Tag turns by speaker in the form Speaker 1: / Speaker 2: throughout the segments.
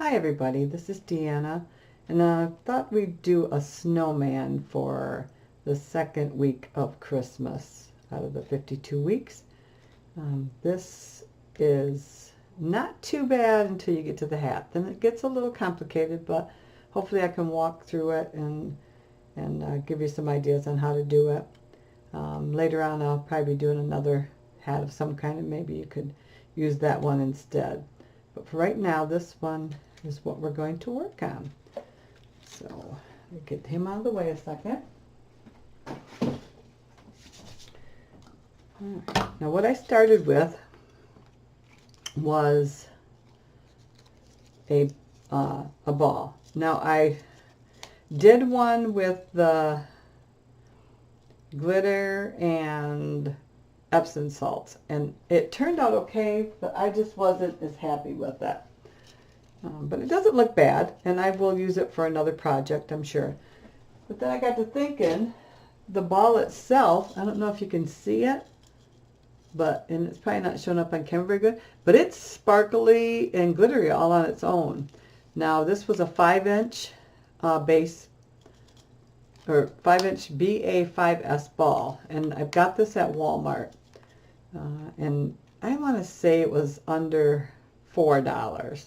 Speaker 1: Hi everybody, this is Deanna, and I thought we'd do a snowman for the second week of Christmas out of the 52 weeks. This is not too bad until you get to the hat. Then it gets a little complicated, but hopefully I can walk through it and give you some ideas on how to do it. Later on I'll probably be doing another hat of some kind, and maybe you could use that one instead. But for right now, this one is what we're going to work on. So let me get him out of the way a second. Right. Now what I started with was a ball. Now I did one with the glitter and Epsom salts, and it turned out okay, but I just wasn't as happy with it. But it doesn't look bad, and I will use it for another project, I'm sure. But then I got to thinking, the ball itself, I don't know if you can see it, and it's probably not showing up on camera very good, but it's sparkly and glittery all on its own. Now this was a 5-inch base, or 5-inch BA5S ball, and I've got this at Walmart, and I want to say it was under $4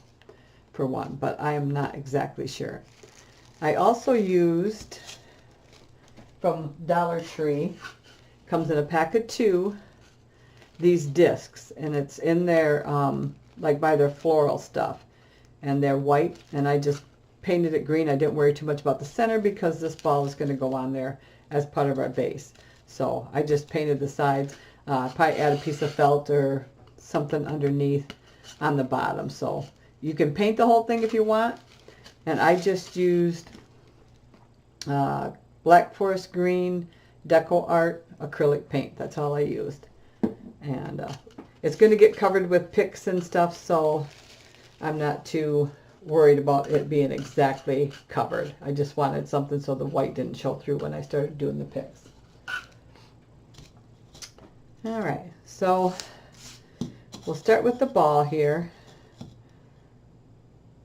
Speaker 1: for one, but I am not exactly sure. I also used from Dollar Tree, comes in a pack of 2, these discs, and it's in their like by their floral stuff, and they're white, and I just painted it green. I didn't worry too much about the center because this ball is going to go on there as part of our base, so I just painted the sides. Probably add a piece of felt or something underneath on the bottom, so you can paint the whole thing if you want. And I just used Black Forest Green Deco Art acrylic paint. That's all I used. And it's going to get covered with picks and stuff, so I'm not too worried about it being exactly covered. I just wanted something so the white didn't show through when I started doing the picks. Alright, so we'll start with the ball here.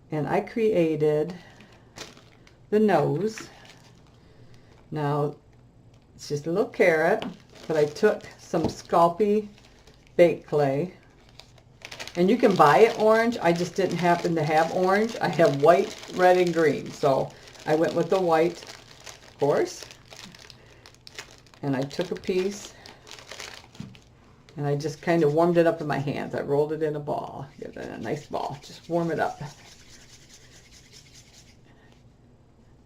Speaker 1: And I created the nose. Now, it's just a little carrot, but I took some Sculpey baked clay. And you can buy it orange. I just didn't happen to have orange. I have white, red, and green. So I went with the white, of course. And I took a piece, and I just kind of warmed it up in my hands. I rolled it in a ball. Get it in a nice ball. Just warm it up.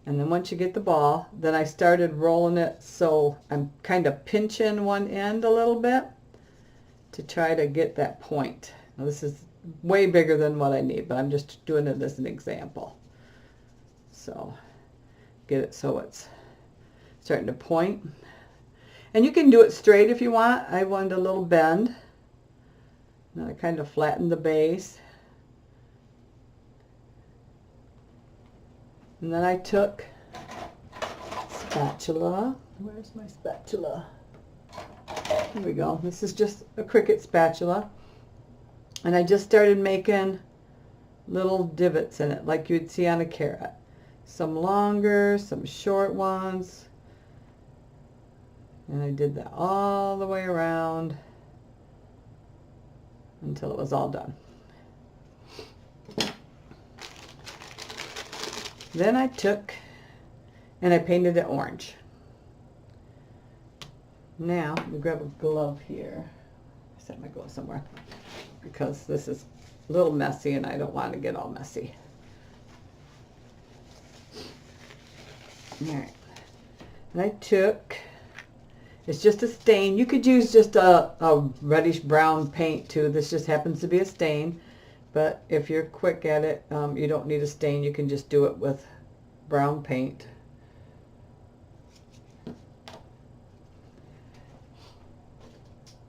Speaker 1: And then once you get the ball, then I started rolling it, so I'm kind of pinching one end a little bit to try to get that point. Now this is way bigger than what I need, but I'm just doing it as an example. So get it so it's starting to point. And you can do it straight if you want. I wanted a little bend. Then I kind of flattened the base. And then I took spatula. Where's my spatula? Here we go. This is just a Cricut spatula. And I just started making little divots in it like you'd see on a carrot. Some longer, some short ones. And I did that all the way around until it was all done. Then I took and I painted it orange. Now, let me grab a glove here. I set my glove somewhere because this is a little messy and I don't want to get all messy. Alright. And I took, it's just a stain. You could use just a reddish brown paint too. This just happens to be a stain. But if you're quick at it, you don't need a stain. You can just do it with brown paint.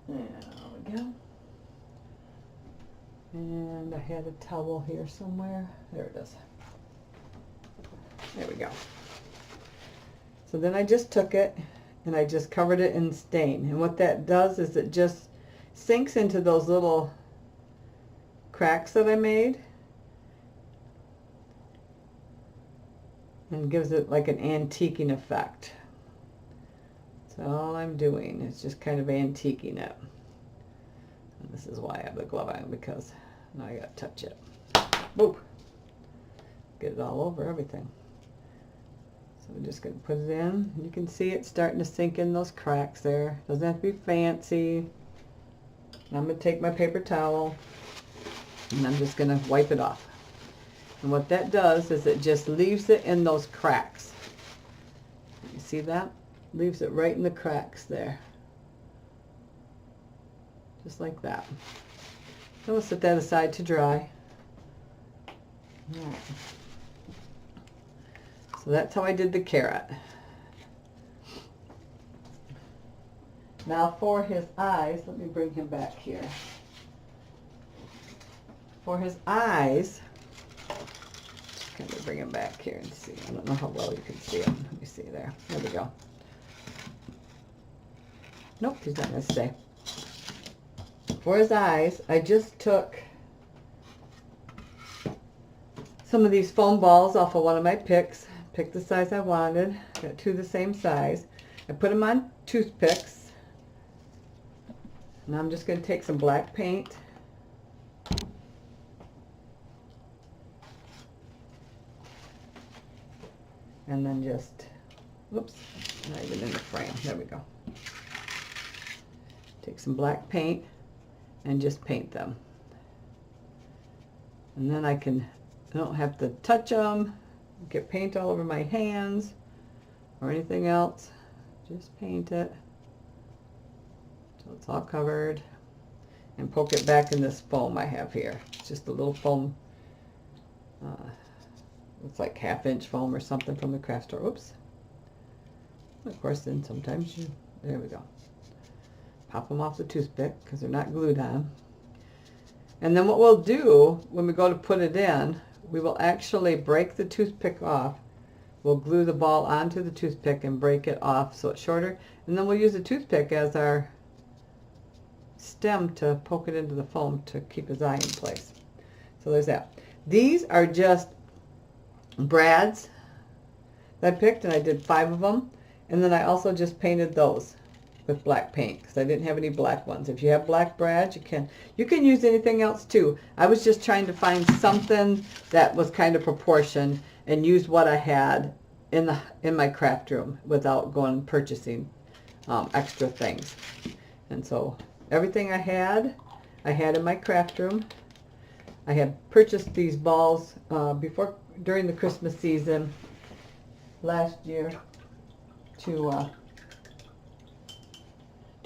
Speaker 1: There we go. And I had a towel here somewhere. There it is. There we go. So then I just took it and I just covered it in stain. And what that does is it just sinks into those little cracks that I made. and gives it like an antiquing effect. That's all I'm doing. It's just kind of antiquing it. And this is why I have the glove on, because now I gotta touch it. Boop. Get it all over everything. So we're just gonna put it in. You can see it starting to sink in those cracks there. Doesn't have to be fancy. I'm gonna take my paper towel and I'm just gonna wipe it off. And what that does is it just leaves it in those cracks. You see that? Leaves it right in the cracks there. Just like that. Then we'll set that aside to dry. Right. So that's how I did the carrot. Now for his eyes, let me bring him back here. For his eyes, kind of bring him back here and see. I don't know how well you can see him. Let me see there. There we go. Nope, he's not going to stay. For his eyes, I just took some of these foam balls off of one of my picks. Picked the size I wanted. Got two the same size. I put them on toothpicks. And I'm just going to take some black paint. And then just, whoops, not even in the frame. There we go. Take some black paint and just paint them. And then I don't have to touch them, get paint all over my hands or anything else. Just paint it until it's all covered and poke it back in this foam I have here. It's just a little foam. It's like 1/2-inch foam or something from the craft store. Oops. Of course, then sometimes there we go. Pop them off the toothpick because they're not glued on. And then what we'll do when we go to put it in, we will actually break the toothpick off. We'll glue the ball onto the toothpick and break it off so it's shorter. And then we'll use the toothpick as our stem to poke it into the foam to keep his eye in place. So there's that. These are just brads that I picked, and I did 5 of them. And then I also just painted those with black paint because I didn't have any black ones. If you have black brads, you can use anything else too. I was just trying to find something that was kind of proportioned and used what I had in my craft room without going and purchasing extra things. And so everything I had in my craft room. I had purchased these balls during the Christmas season last year to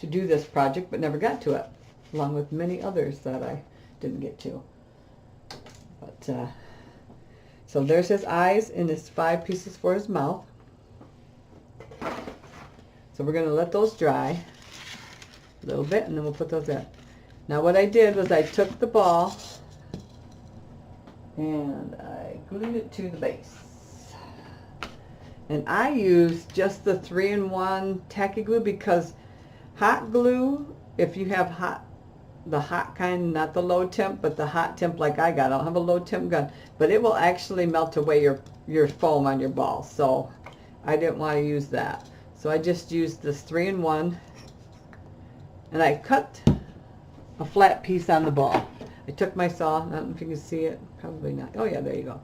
Speaker 1: do this project, but never got to it, along with many others that I didn't get to. But so there's his eyes and his 5 pieces for his mouth. So we're going to let those dry a little bit, and then we'll put those in. Now what I did was I took the ball and I glued it to the base. And I used just the 3-in-1 tacky glue because hot glue, if you have the hot kind, not the low temp, but the hot temp like I got. I don't have a low temp gun, but it will actually melt away your foam on your ball. So I didn't want to use that. So I just used this 3-in-1, and I cut a flat piece on the ball. I took my saw, I don't know if you can see it, probably not. Oh yeah, there you go.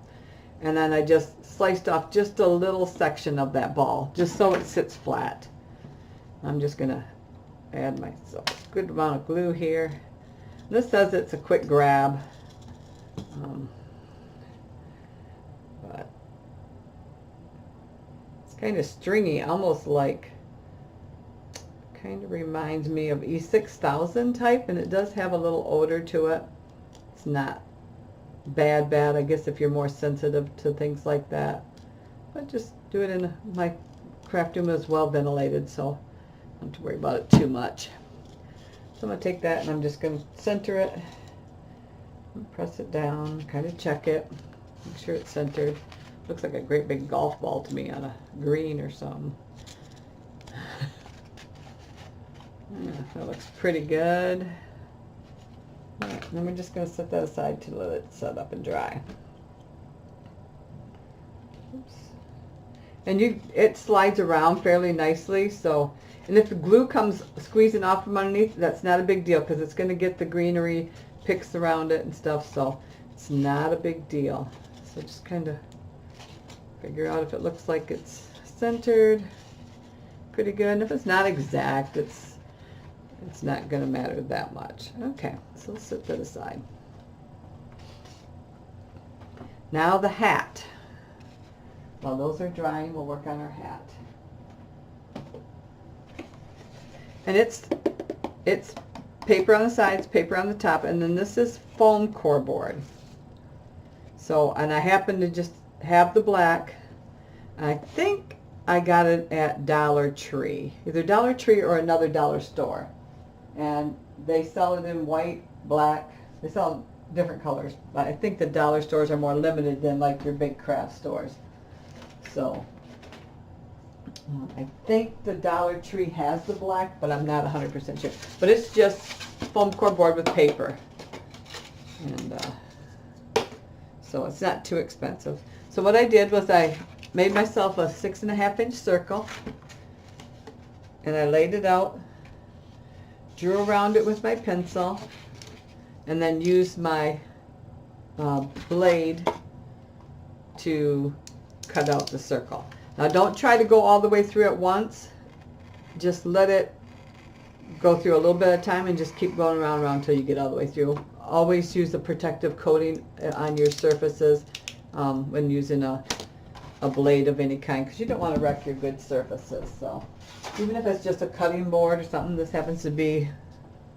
Speaker 1: And then I just sliced off just a little section of that ball, just so it sits flat. I'm just gonna add myself a good amount of glue here. This says it's a quick grab, but it's kind of stringy, almost like, kind of reminds me of E6000 type, and it does have a little odor to it. It's not bad, I guess, if you're more sensitive to things like that. But just do it in my craft room is well ventilated, so I don't have to worry about it too much. So I'm going to take that and I'm just going to center it, and press it down, kind of check it, make sure it's centered. Looks like a great big golf ball to me on a green or something. Yeah, that looks pretty good. Right, then we're just going to set that aside to let it set up and dry. Oops. And it slides around fairly nicely. So, and if the glue comes squeezing off from underneath, that's not a big deal because it's going to get the greenery picks around it and stuff. So it's not a big deal. So just kind of figure out if it looks like it's centered pretty good. And if it's not exact, it's not going to matter that much. Okay, so let's set that aside. Now the hat. While those are drying, we'll work on our hat. And it's paper on the sides, paper on the top, and then this is foam core board. So, and I happen to just have the black. I think I got it at Dollar Tree, either Dollar Tree or another dollar store. And they sell it in white, black. They sell different colors, but I think the dollar stores are more limited than like your big craft stores. So I think the Dollar Tree has the black, but I'm not 100% sure. But it's just foam core board with paper. And so it's not too expensive. So what I did was I made myself a 6.5-inch circle. And I laid it out, drew around it with my pencil, and then used my blade to cut out the circle. Now don't try to go all the way through at once. Just let it go through a little bit at a time and just keep going around until you get all the way through. Always use a protective coating on your surfaces when using a blade of any kind, because you don't want to wreck your good surfaces. So even if it's just a cutting board or something, this happens to be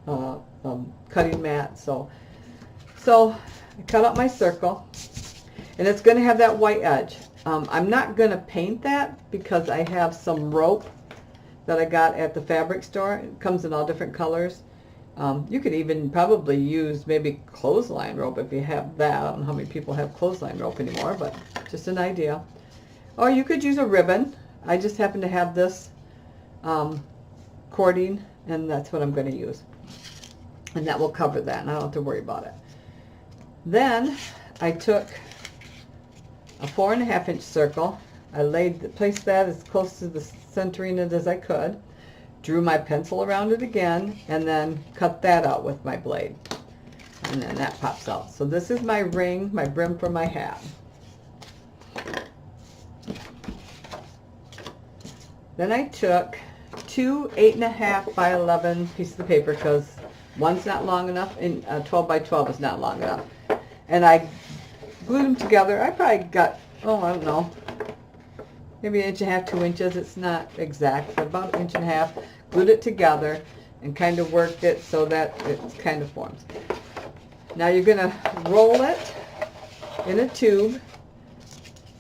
Speaker 1: a cutting mat. So I cut out my circle, and it's going to have that white edge. I'm not going to paint that because I have some rope that I got at the fabric store. It comes in all different colors. You could even probably use maybe clothesline rope if you have that. I don't know how many people have clothesline rope anymore, but just an idea. Or you could use a ribbon. I just happen to have this cording, and that's what I'm going to use. And that will cover that, and I don't have to worry about it. Then I took a 4.5-inch circle. I placed that as close to the centering it as I could, drew my pencil around it again, and then cut that out with my blade. And then that pops out. So this is my ring, my brim for my hat. Then I took two 8.5 by 11 pieces of paper, because one's not long enough and 12 by 12 is not long enough. And I glued them together. I probably got, I don't know, maybe 1.5 inches, 2 inches. It's not exact, but about 1.5 inches. Glued it together and kind of worked it so that it kind of forms. Now you're going to roll it in a tube,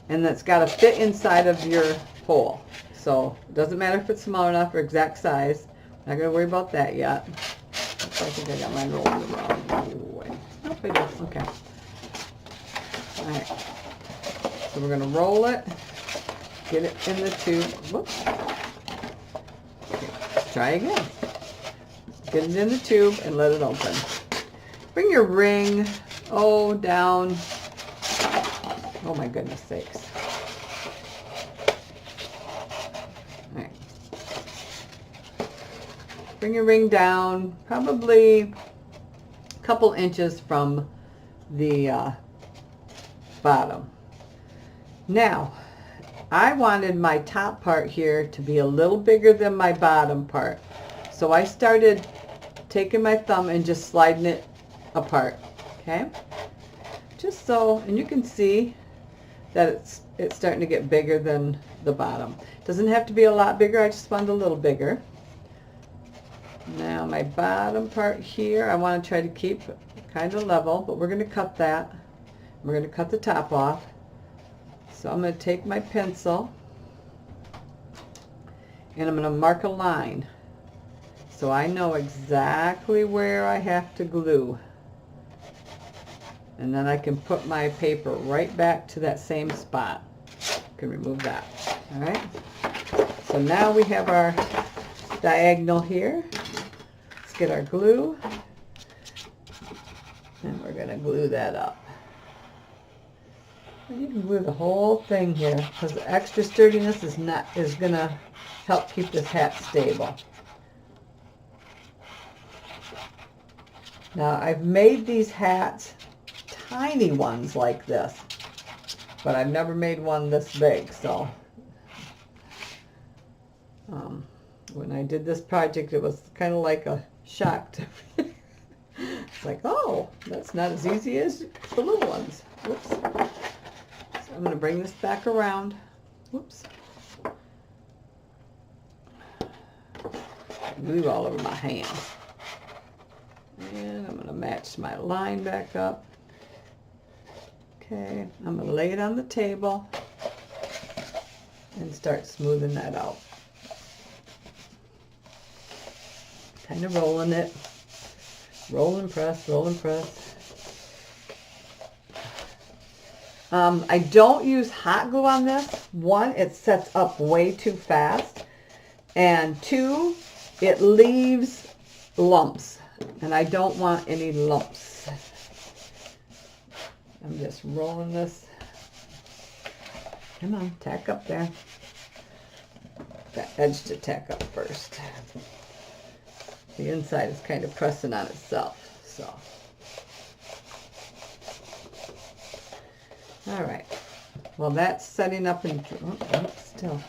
Speaker 1: and that's got to fit inside of your hole. So it doesn't matter if it's small enough or exact size. Not going to worry about that yet. I think I got mine rolled the wrong way. Nope, I did. Okay. All right. So we're going to roll it, get it in the tube. Whoops. Okay. Try again. Get it in the tube and let it open. Bring your ring, down. Oh my goodness sakes. All right. Bring your ring down, probably a couple inches from the bottom. Now, I wanted my top part here to be a little bigger than my bottom part. So I started taking my thumb and just sliding it apart, okay? Just so, and you can see that it's starting to get bigger than the bottom. Doesn't have to be a lot bigger, I just want it a little bigger. Now my bottom part here, I want to try to keep kind of level, but we're going to cut that. We're going to cut the top off. So I'm going to take my pencil and I'm going to mark a line so I know exactly where I have to glue. And then I can put my paper right back to that same spot. I can remove that. All right. So now we have our diagonal here. Let's get our glue. And we're going to glue that up. You can glue the whole thing here because the extra sturdiness is gonna help keep this hat stable. Now I've made these hats, tiny ones like this, but I've never made one this big. So when I did this project, it was kind of like a shock to me. It's like, oh, that's not as easy as the little ones. Whoops. So I'm going to bring this back around. Whoops. Glue all over my hand. And I'm going to match my line back up. Okay, I'm going to lay it on the table and start smoothing that out. Kind of rolling it. Roll and press, roll and press. I don't use hot glue on this. One, it sets up way too fast. And two, it leaves lumps. And I don't want any lumps. I'm just rolling this. Come on, tack up there. That edge to tack up first. The inside is kind of pressing on itself, so. All right. Well, that's setting up and still.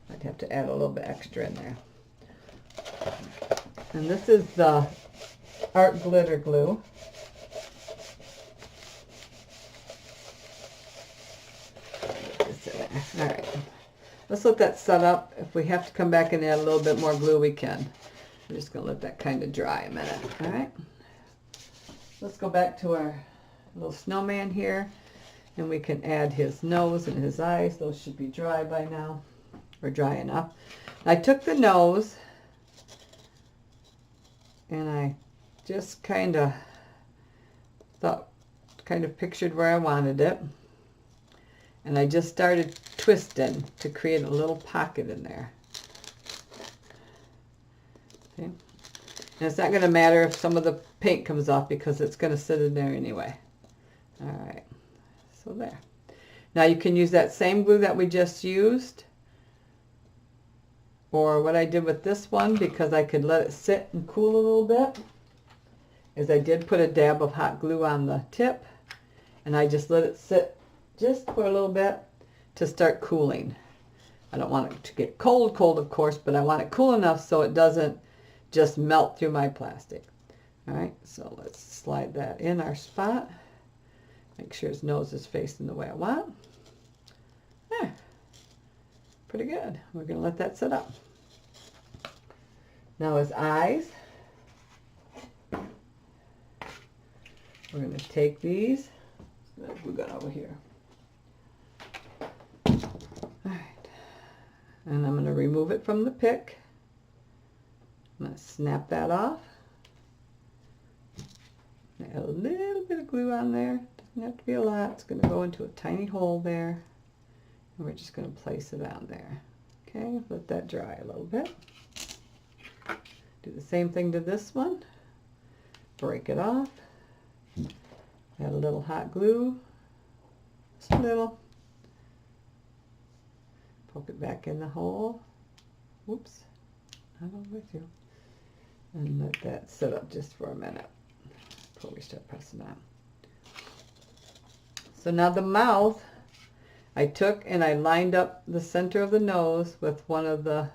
Speaker 1: I'd have to add a little bit extra in there. And this is the art glitter glue. All right. Let's let that set up. If we have to come back and add a little bit more glue, we can. We're just going to let that kind of dry a minute. All right. Let's go back to our little snowman here, and we can add his nose and his eyes. Those should be dry by now, or dry enough. I took the nose, and I just kind of pictured where I wanted it. And I just started twisting to create a little pocket in there. See? And it's not going to matter if some of the paint comes off because it's going to sit in there anyway. All right. So there. Now you can use that same glue that we just used. Or what I did with this one, because I could let it sit and cool a little bit, is I did put a dab of hot glue on the tip. And I just let it sit just for a little bit to start cooling. I don't want it to get cold, of course, but I want it cool enough so it doesn't just melt through my plastic. All right, so let's slide that in our spot. Make sure his nose is facing the way I want. There, pretty good. We're going to let that sit up. Now his eyes. We're going to take these. Glue gun over here. Alright, and I'm going to remove it from the pick. I'm going to snap that off. Add a little bit of glue on there. Doesn't have to be a lot. It's going to go into a tiny hole there. And we're just going to place it on there. Okay, let that dry a little bit. Do the same thing to this one. Break it off. Add a little hot glue. Just a little. Poke it back in the hole. Whoops. I don't with you. And let that sit up just for a minute before we start pressing on. So now the mouth, I took and I lined up the center of the nose with one of the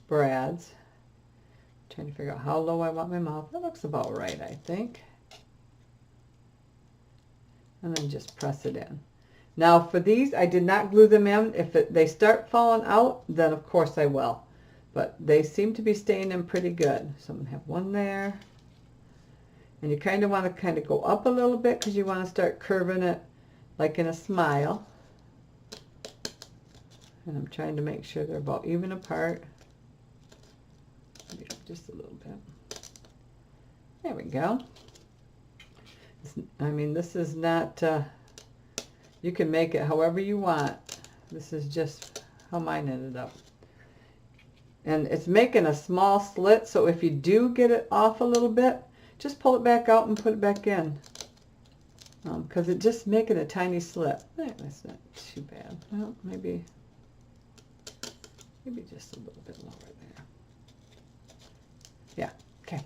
Speaker 1: brads. Trying to figure out how low I want my mouth. That looks about right, I think. And then just press it in. Now for these, I did not glue them in. If they start falling out, then of course I will. But they seem to be staying in pretty good. So I'm going to have one there. And you kind of want to go up a little bit because you want to start curving it like in a smile. And I'm trying to make sure they're about even apart. Maybe just a little bit. There we go. I mean, this is not, you can make it however you want. This is just how mine ended up. And it's making a small slit, so if you do get it off a little bit, just pull it back out and put it back in. because it's just making a tiny slit. That's not too bad. Well, maybe just a little bit lower there. Yeah, okay.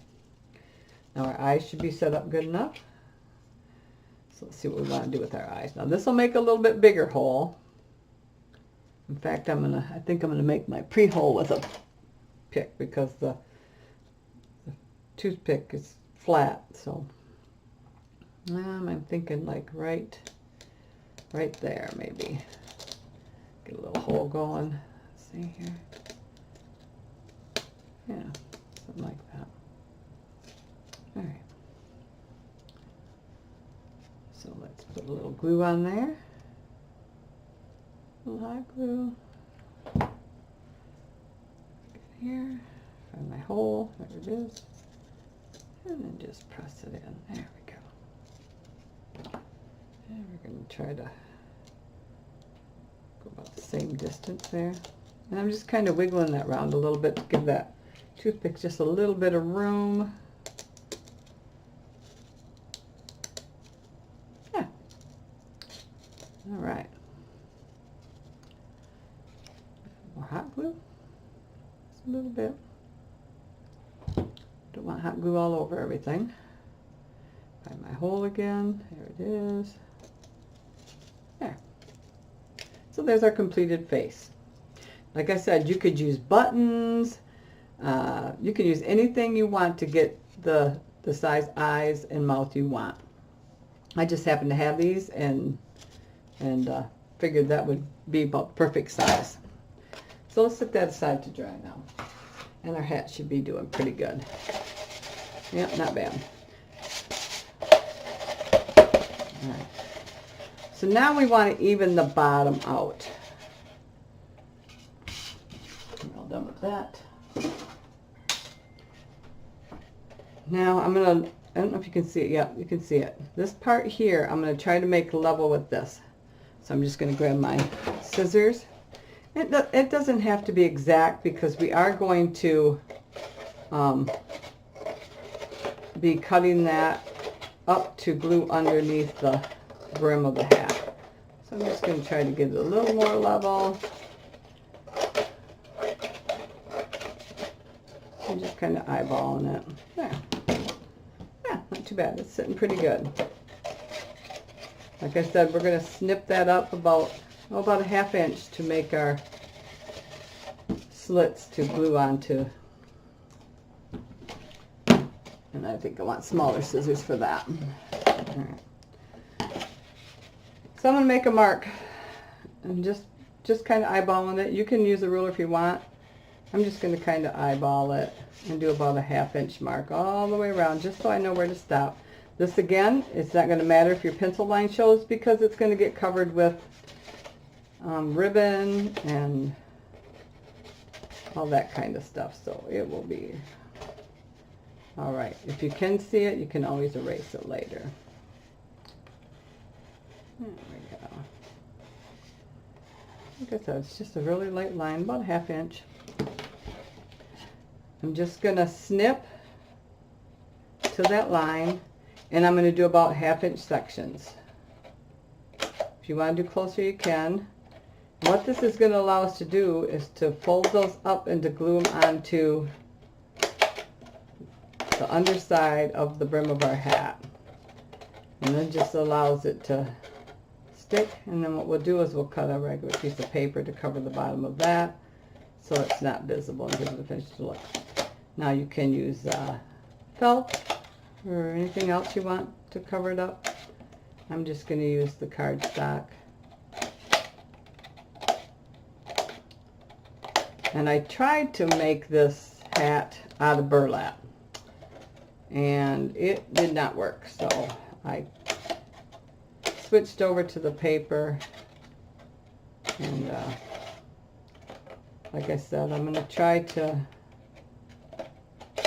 Speaker 1: Now our eyes should be set up good enough. So let's see what we want to do with our eyes. Now this will make a little bit bigger hole. In fact, I think I'm gonna make my pre-hole with a pick because the toothpick is flat. So I'm thinking like right there maybe. Get a little hole going. Let's see here. Yeah, something like that. All right. So let's put a little glue on there. A little hot glue. Get here. Find my hole. There it is. And then just press it in. There we go. And we're going to try to go about the same distance there. And I'm just kind of wiggling that around a little bit to give that toothpick just a little bit of room. Yeah. All right. More hot glue. Just a little bit. Don't want hot glue all over everything. Find my hole again. There it is. There. So there's our completed face. Like I said, you could use buttons. You can use anything you want to get the size eyes and mouth you want. I just happen to have these and figured that would be about perfect size. So let's set that aside to dry now. And our hat should be doing pretty good. Yeah, not bad. All right. So now we want to even the bottom out. We're all done with that. Now I'm going to, I don't know if you can see it. Yeah, you can see it. This part here, I'm going to try to make level with this. So I'm just going to grab my scissors. It doesn't have to be exact because we are going to be cutting that up to glue underneath the brim of the hat. So I'm just going to try to get it a little more level. I'm just kind of eyeballing it. There. Yeah, not too bad. It's sitting pretty good. Like I said, we're going to snip that up about a 1/2 inch to make our slits to glue onto. And I think I want smaller scissors for that. All right. So I'm going to make a mark and just kind of eyeballing it. You can use a ruler if you want. I'm just going to kind of eyeball it and do about a 1/2 inch mark all the way around just so I know where to stop. This again, it's not going to matter if your pencil line shows because it's going to get covered with ribbon and all that kind of stuff, so it will be all right. If you can see it, you can always erase it later. There we go. Like I said, it's just a really light line, about a 1/2 inch. I'm just going to snip to that line, and I'm going to do about 1/2 inch sections. If you want to do closer, you can. What this is going to allow us to do is to fold those up and to glue them onto the underside of the brim of our hat. And then just allows it to stick. And then what we'll do is we'll cut a regular piece of paper to cover the bottom of that so it's not visible and gives it a finished look. Now you can use felt or anything else you want to cover it up. I'm just going to use the cardstock. And I tried to make this hat out of burlap, and it did not work, so I switched over to the paper, and like I said, I'm going to try to,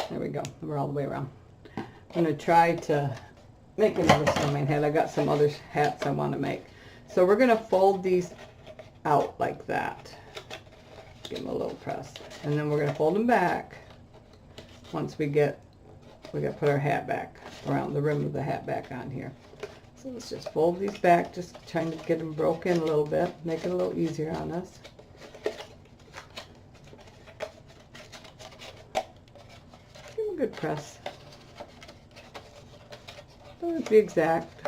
Speaker 1: there we go, we're all the way around. I'm going to try to make another snowman hat. I got some other hats I want to make. So we're going to fold these out like that. Give them a little press, and then we're going to fold them back once we got to put our hat back around the rim of the hat back on here. So let's just fold these back, just trying to get them broken a little bit, make it a little easier on us. Give them a good press. Don't have to be exact.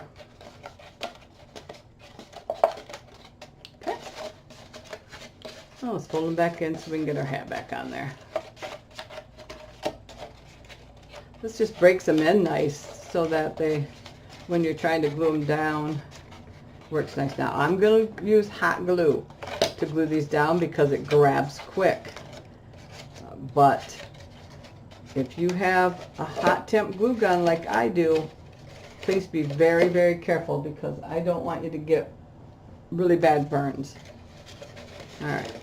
Speaker 1: Okay. Oh, let's fold them back in so we can get our hat back on there. This just breaks them in nice so that they, when you're trying to glue them down, works nice. Now I'm going to use hot glue to glue these down because it grabs quick. But if you have a hot temp glue gun like I do, please be very, very careful because I don't want you to get really bad burns. Alright.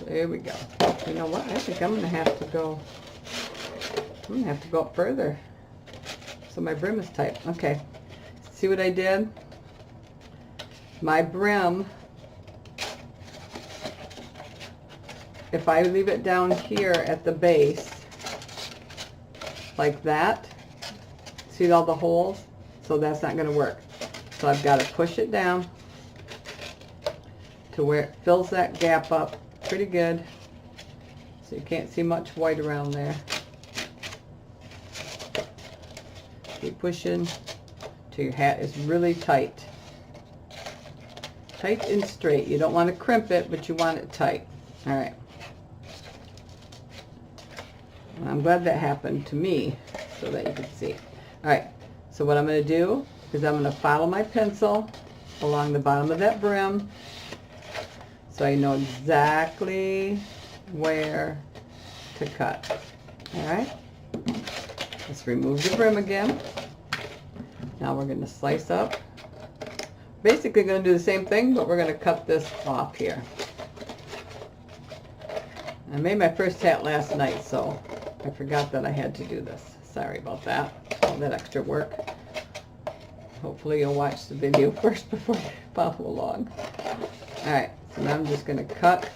Speaker 1: There we go. You know what? I think I'm going to have to go, up further. So my brim is tight. Okay. See what I did? My brim, if I leave it down here at the base, like that, see all the holes? So that's not going to work. So I've got to push it down to where it fills that gap up pretty good. So you can't see much white around there. Keep pushing till your hat is really tight. Tight and straight. You don't want to crimp it, but you want it tight. Alright. I'm glad that happened to me so that you can see. Alright, so what I'm going to do is I'm going to follow my pencil along the bottom of that brim so I know exactly where to cut. Alright, let's remove the brim again. Now we're going to slice up. Basically going to do the same thing, but we're going to cut this off here. I made my first hat last night, so I forgot that I had to do this. Sorry about that. All that extra work. Hopefully you'll watch the video first before you follow along. Alright, so now I'm just going to cut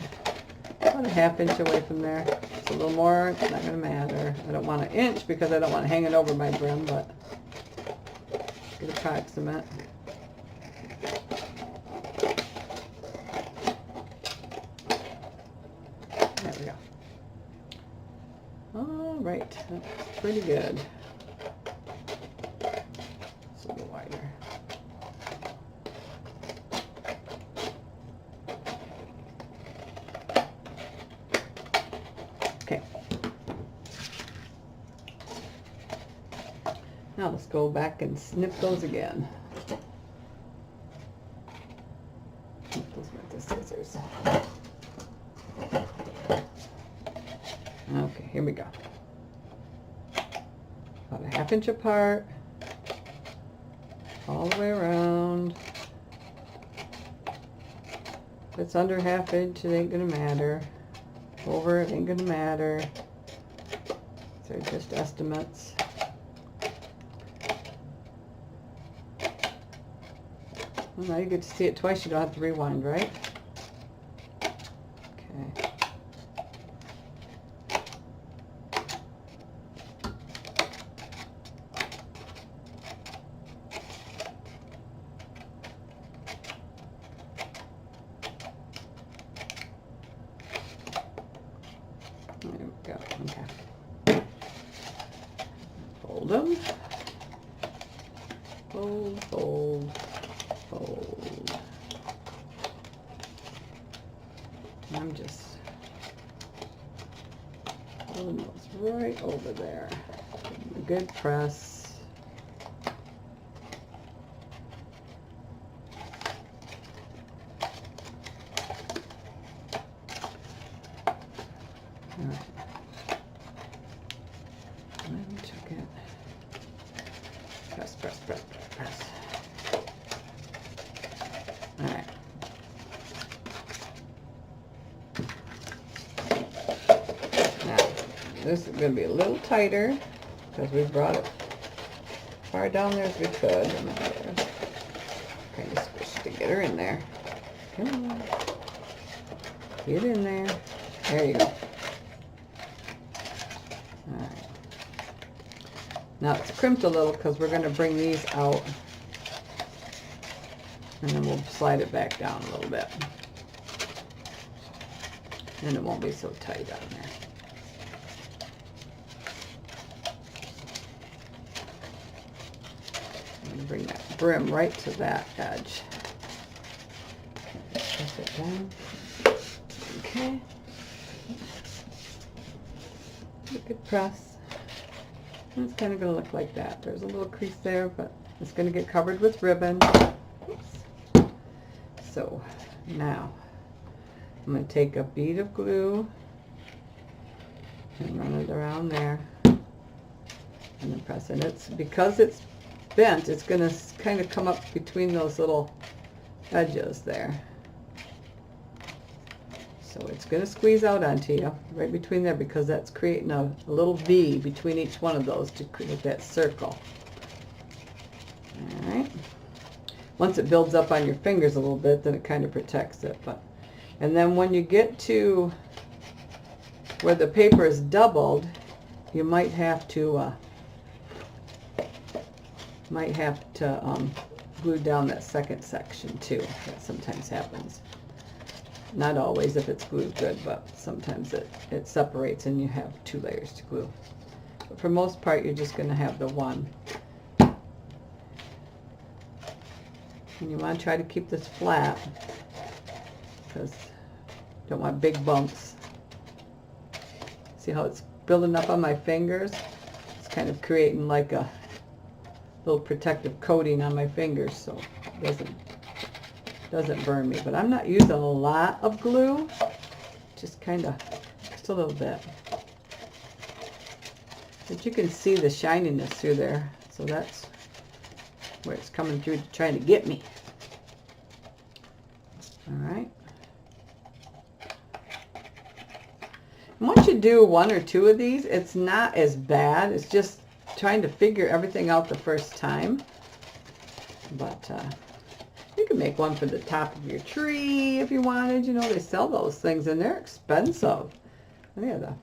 Speaker 1: about a ½ inch away from there. It's a little more, it's not going to matter. I don't want an inch because I don't want it hanging over my brim, but get approximate. There we go. Alright, that's pretty good. It's a little wider. Okay. Now let's go back and snip those again. Snip those with the scissors. Okay, here we go. About a ½ inch apart. All the way around. If it's under ½ inch, it ain't gonna matter. Over, it ain't gonna matter. These are just estimates. Well, now you get to see it twice, you don't have to rewind, right? Okay. There we go. Okay. Fold them. Fold, fold, fold. I'm just pulling those right over there. A good press. All right. Let me check it. Press, press, press, press, press. All right. Now, this is going to be a little tighter because we brought it far down there as we could. Kind of squish to get her in there. Come on. Get in there. There you go. Now it's crimped a little because we're going to bring these out. And then we'll slide it back down a little bit. And it won't be so tight on there. And bring that brim right to that edge. Press it down. Okay. You could press. And it's kind of going to look like that. There's a little crease there, but it's going to get covered with ribbon. Oops. So now I'm going to take a bead of glue and run it around there and then press. And it's because it's bent, it's going to kind of come up between those little edges there. So it's going to squeeze out onto you right between there because that's creating a little V between each one of those to create that circle. All right. Once it builds up on your fingers a little bit, then it kind of protects it. And then when you get to where the paper is doubled, you might have to glue down that second section too. That sometimes happens. Not always if it's glued good, but sometimes it separates and you have 2 layers to glue. But for most part, you're just going to have the one. And you want to try to keep this flat because you don't want big bumps. See how it's building up on my fingers? It's kind of creating like a little protective coating on my fingers so it doesn't burn me. But I'm not using a lot of glue, just a little bit. But you can see the shininess through there, so that's where it's coming through trying to get me. All right. And once you do 1 or 2 of these, it's not as bad. It's just trying to figure everything out the first time. But you can make one for the top of your tree if you wanted. You know, they sell those things and they're expensive. We had a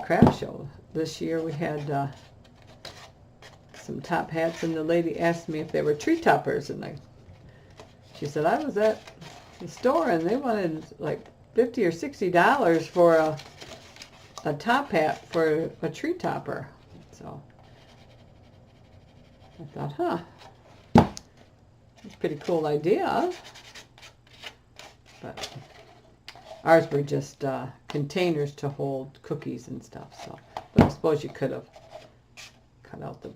Speaker 1: craft show this year. We had some top hats, and the lady asked me if they were tree toppers, and she said I was at the store and they wanted like $50 or $60 for a top hat for a tree topper. So I thought, that's a pretty cool idea. But ours were just containers to hold cookies and stuff. So, but I suppose you could have cut out the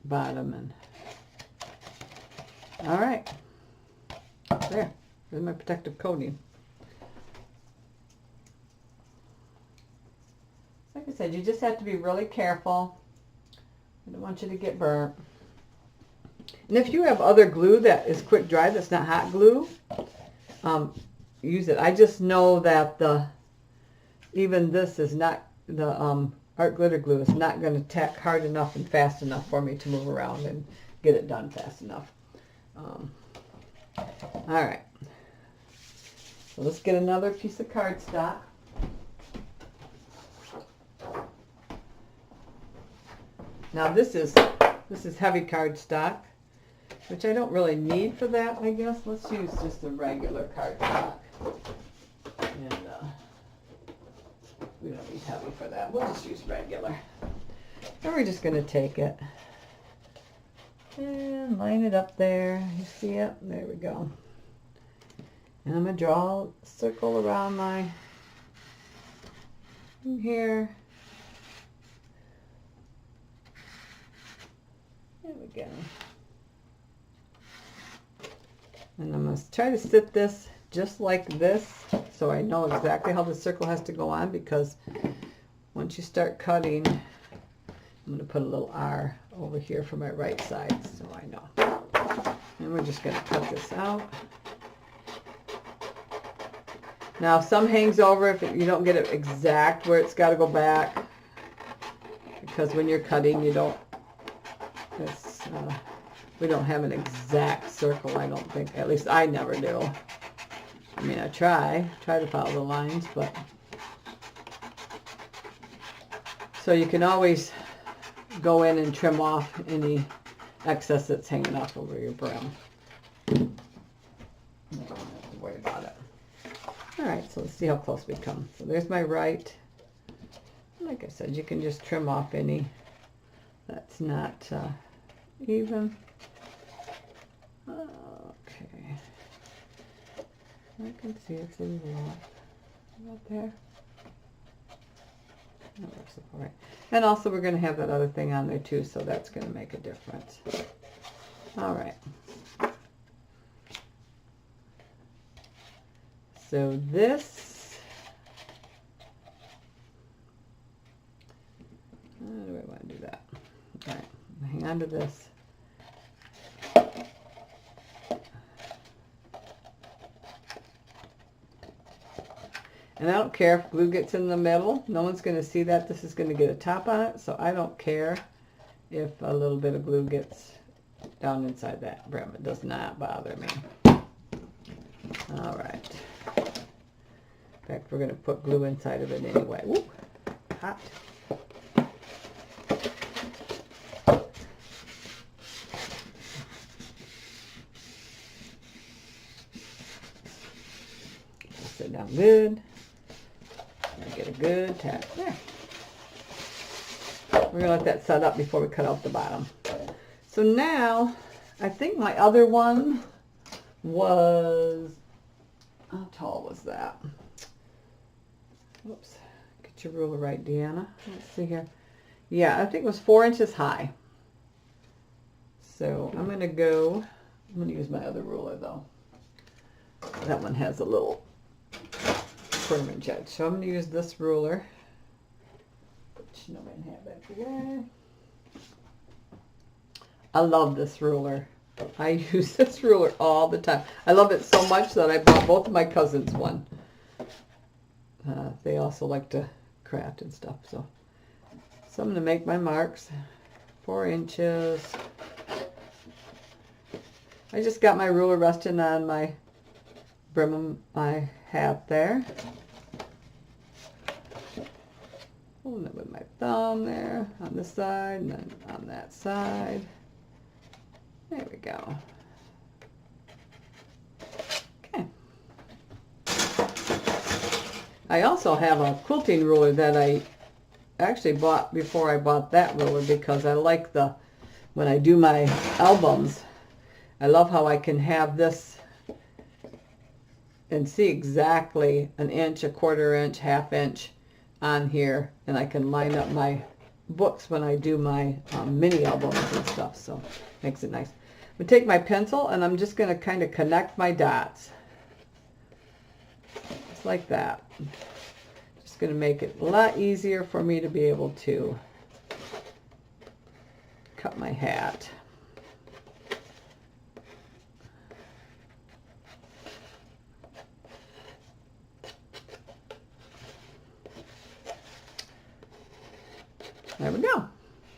Speaker 1: bottom and. All right, there's my protective coating. Like I said, you just have to be really careful. I don't want you to get burnt. And if you have other glue that is quick dry, that's not hot glue, use it. I just know that even this is not, the art glitter glue is not going to tack hard enough and fast enough for me to move around and get it done fast enough. All right. So let's get another piece of cardstock. Now this is heavy cardstock, which I don't really need for that, I guess. Let's use just a regular cardstock. And we don't need heavy for that. We'll just use regular. And we're just going to take it and line it up there. You see it? There we go. And I'm going to draw a circle around my here. There we go. And I'm going to try to sit this just like this so I know exactly how the circle has to go on, because once you start cutting, I'm going to put a little R over here for my right side so I know. And we're just going to cut this out. Now some hangs over if you don't get it exact where it's got to go back, because when you're cutting you don't, we don't have an exact circle, I don't think. At least I never do. I mean, I try to follow the lines, but so you can always go in and trim off any excess that's hanging off over your brim. You don't have to worry about it. All right, so let's see how close we come. So there's my right. Like I said, you can just trim off any that's not even. Okay. I can see it's a little off. About there. That looks all right. And also we're going to have that other thing on there too, so that's going to make a difference. All right. So this, how do I want to do that? All right, hang on to this. And I don't care if glue gets in the middle. No one's going to see that. This is going to get a top on it, so I don't care if a little bit of glue gets down inside that brim. It does not bother me. All right. In fact, we're going to put glue inside of it anyway. Woo, hot. Sit down good. Get a good tap there. We're going to let that set up before we cut out the bottom. So now, I think my other one was, how tall was that? Whoops. Get your ruler right, Deanna. Let's see here. Yeah, I think it was 4 inches high. So I'm going to use my other ruler though. That one has a little inch edge. So I'm going to use this ruler, which nobody have back here. I love this ruler. I use this ruler all the time. I love it so much that I bought both of my cousins one. They also like to craft and stuff. So I'm going to make my marks. 4 inches. I just got my ruler resting on my brim of my hat there. Holding it with my thumb there on this side and then on that side. There we go. Okay. I also have a quilting ruler that I actually bought before I bought that ruler because I like when I do my albums, I love how I can have this and see exactly an inch, a quarter inch, half inch on here, and I can line up my books when I do my mini albums and stuff, so makes it nice. I'm going to take my pencil and I'm just going to kind of connect my dots. Just like that. Just going to make it a lot easier for me to be able to cut my hat. There we go.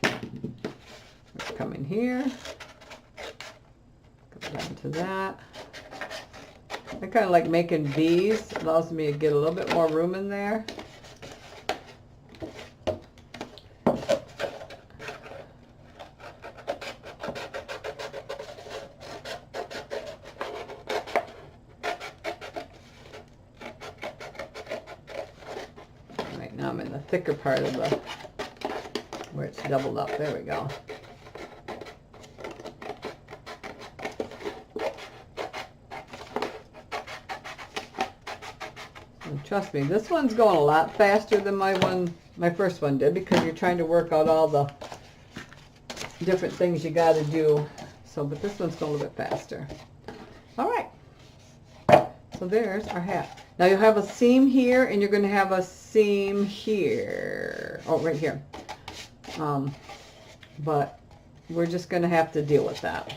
Speaker 1: Let's come in here. Go down to that. I kind of like making V's. It allows me to get a little bit more room in there. Right now I'm in the thicker part of the where it's doubled up. There we go. And trust me, this one's going a lot faster than my first one did, because you're trying to work out all the different things you got to do. So, but this one's going a little bit faster. All right. So there's our hat. Now you'll have a seam here, and you're going to have a seam here. Oh, right here. But we're just going to have to deal with that.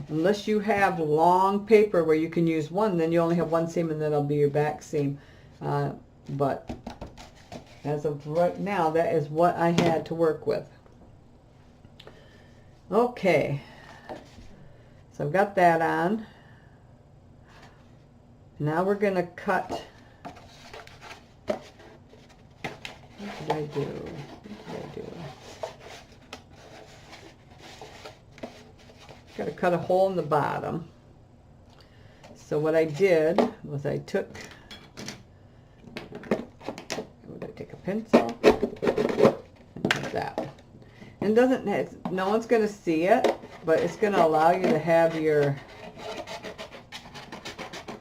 Speaker 1: Unless you have long paper where you can use one, then you only have one seam, and then it'll be your back seam. But as of right now, that is what I had to work with. Okay. So I've got that on. Now we're going to cut. What did I do? What did I do? got to cut a hole in the bottom. So what I did was I took, would I take a pencil and like that. And no one's going to see it, but it's going to allow you to have your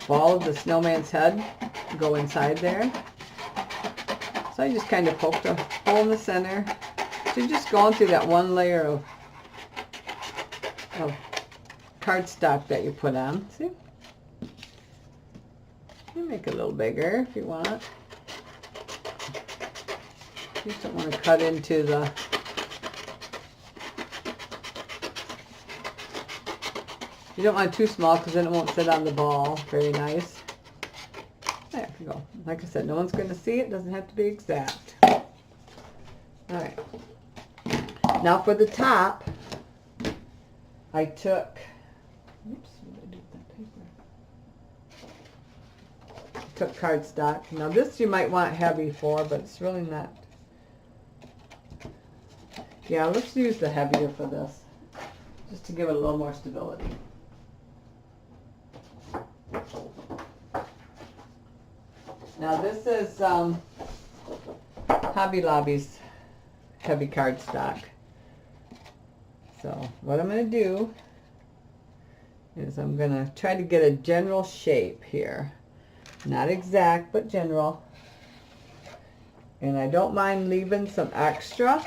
Speaker 1: ball of the snowman's head go inside there. So I just kind of poked a hole in the center. So you're just going through that one layer of cardstock that you put on. See? You make it a little bigger if you want. You just don't want to cut into the... You don't want it too small because then it won't sit on the ball very nice. There you go. Like I said, no one's going to see it. It doesn't have to be exact. Alright. Now for the top, I took... Oops, what did I do with that paper? I took cardstock. Now this you might want heavy for, but it's really not. Yeah, let's use the heavier for this, just to give it a little more stability. Now this is Hobby Lobby's heavy cardstock. So what I'm going to do is I'm going to try to get a general shape here. Not exact, but general. And I don't mind leaving some extra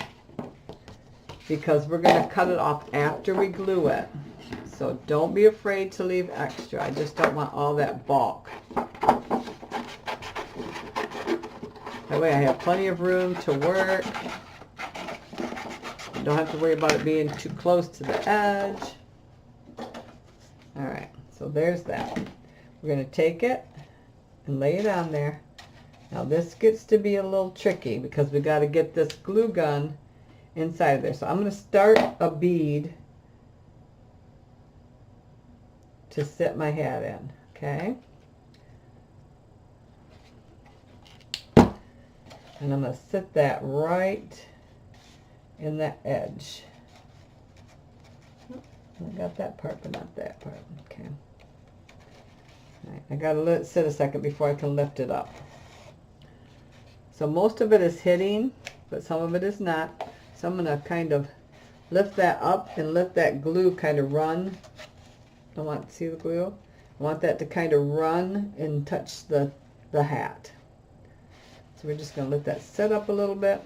Speaker 1: because we're going to cut it off after we glue it. So don't be afraid to leave extra. I just don't want all that bulk. That way I have plenty of room to work. I don't have to worry about it being too close to the edge. Alright, so there's that. We're going to take it and lay it on there. Now this gets to be a little tricky because we got to get this glue gun inside of there. So I'm going to start a bead to sit my hat in, okay? And I'm going to sit that right in that edge. I got that part, but not that part. Okay. All right, I got to let it sit a second before I can lift it up. So most of it is hitting, but some of it is not. So I'm going to kind of lift that up and let that glue kind of run. I want to see the glue. I want that to kind of run and touch the hat. So we're just going to let that set up a little bit.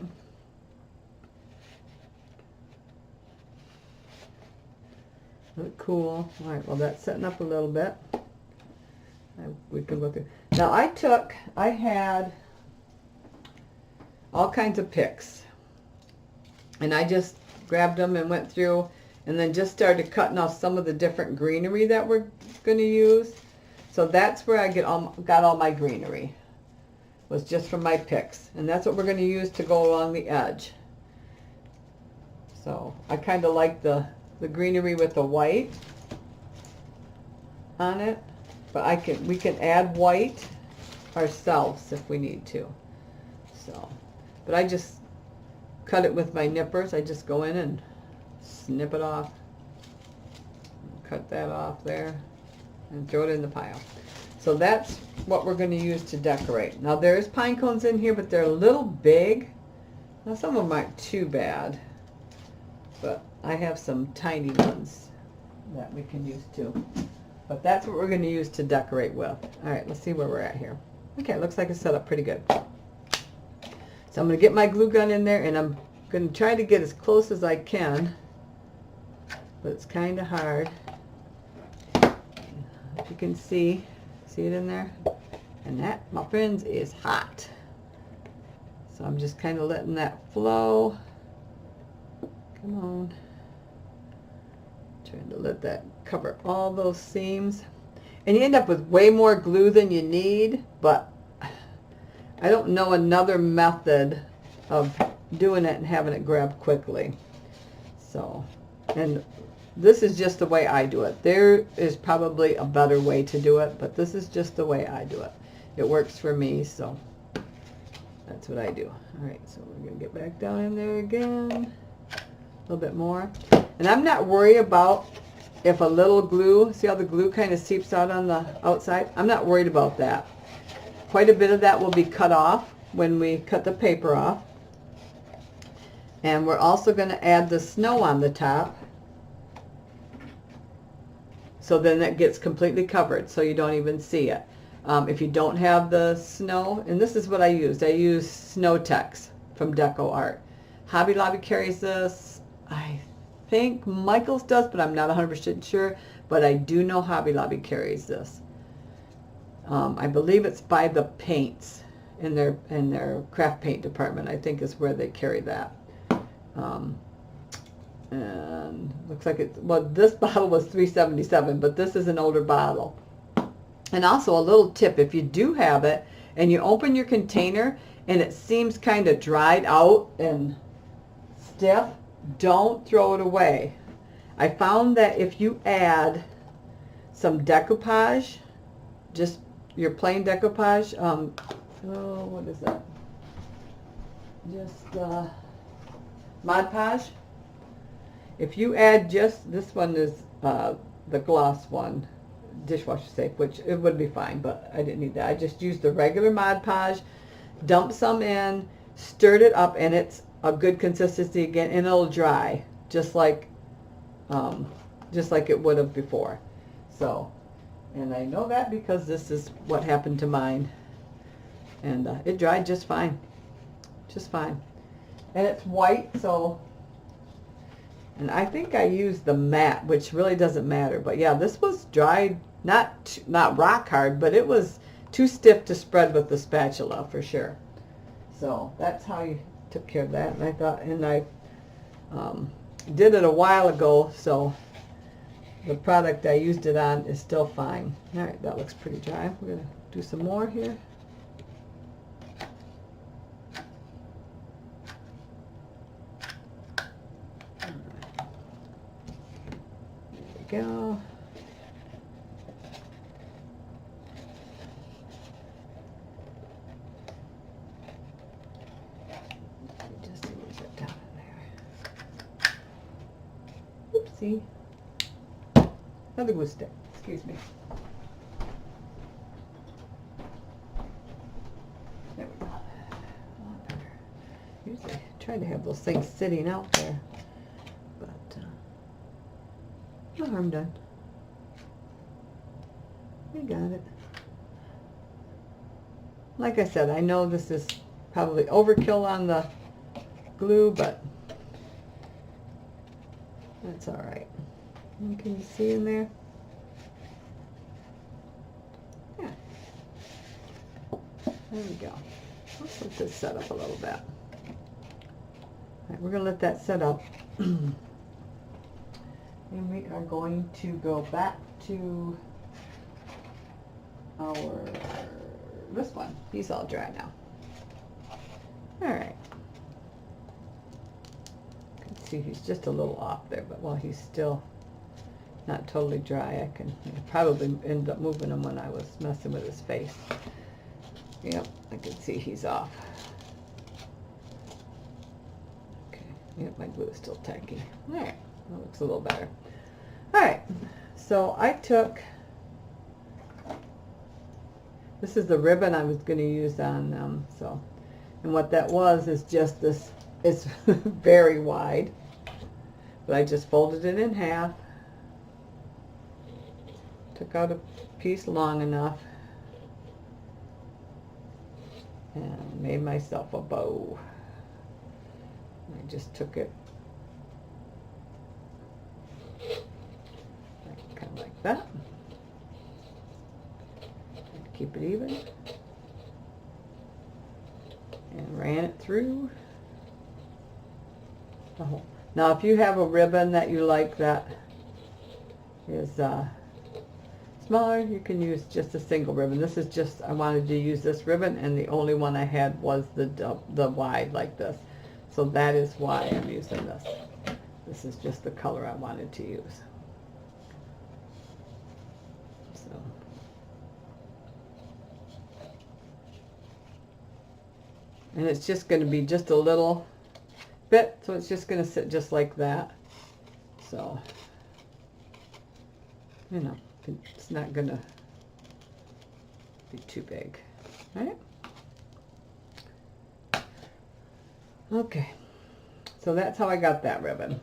Speaker 1: Look cool. All right, well that's setting up a little bit. We can go through. Now I had all kinds of picks. And I just grabbed them and went through and then just started cutting off some of the different greenery that we're going to use. So that's where I got all my greenery. Was just from my picks. And that's what we're going to use to go along the edge. So I kind of like the greenery with the white on it. But we can add white ourselves if we need to. So, but I just cut it with my nippers. I just go in and snip it off. Cut that off there and throw it in the pile. So that's what we're going to use to decorate. Now there's pine cones in here, but they're a little big. Now some of them aren't too bad, but I have some tiny ones that we can use too. But that's what we're going to use to decorate with. All right, let's see where we're at here. Okay, it looks like it's set up pretty good. So I'm going to get my glue gun in there, and I'm going to try to get as close as I can, but it's kind of hard. If you can see it in there? And that, my friends, is hot. So I'm just kind of letting that flow. Come on. Trying to let that cover all those seams. And you end up with way more glue than you need, but I don't know another method of doing it and having it grab quickly. So, and this is just the way I do it. There is probably a better way to do it, but this is just the way I do it. It works for me, so that's what I do. All right, so we're going to get back down in there again. A little bit more. And I'm not worried about if a little glue, see how the glue kind of seeps out on the outside? I'm not worried about that. Quite a bit of that will be cut off when we cut the paper off. And we're also going to add the snow on the top. So then that gets completely covered so you don't even see it. If you don't have the snow, and this is what I used. I used Snow Tex from Deco Art. Hobby Lobby carries this. I think Michael's does, but I'm not 100% sure. But I do know Hobby Lobby carries this. I believe it's by the paints in their craft paint department. I think is where they carry that. And looks like it's, well, this bottle was $3.77, but this is an older bottle. And also a little tip, if you do have it and you open your container and it seems kind of dried out and stiff, don't throw it away. I found that if you add some decoupage, just your plain decoupage, oh, what is that? Just Mod Podge. If you add just, this one is the gloss one, dishwasher safe, which it would be fine, but I didn't need that. I just used the regular Mod Podge, dumped some in, stirred it up, and it's a good consistency again, and it'll dry just like it would have before. So, and I know that because this is what happened to mine, and it dried just fine, and it's white. So, and I think I used the matte, which really doesn't matter, but yeah, this was dried, not rock hard, but it was too stiff to spread with the spatula for sure. So that's how you took care of that. And I thought, and I did it a while ago, so the product I used it on is still fine. All right, that looks pretty dry. We're gonna do some more here. There we go. Just a little bit down in there. Oopsie. Another glue stick. Excuse me. There we go. Usually I try to have those things sitting out there, but no harm done. We got it. Like I said, I know this is probably overkill on the glue, but that's all right. Can you see in there? Yeah. There we go. Let's let this set up a little bit. All right, we're going to let that set up. And we are going to go back to this one. He's all dry now. All right. You can see he's just a little off there, but while he's still not totally dry, I can probably end up moving him when I was messing with his face. Yep, I can see he's off. Okay, yep, my glue is still tacky. All right, that looks a little better. All right, so I took, this is the ribbon I was going to use on them, so, and what that was is just this, it's very wide, but I just folded it in half, took out a piece long enough, and made myself a bow. I just took it kind of like that. Keep it even. And ran it through the hole. Now if you have a ribbon that you like that is smaller, you can use just a single ribbon. This is just, I wanted to use this ribbon, and the only one I had was the wide like this. So that is why I'm using this. This is just the color I wanted to use. So. And it's just going to be just a little bit, so it's just going to sit just like that. So you know, it's not gonna be too big, right? Okay, so that's how I got that ribbon.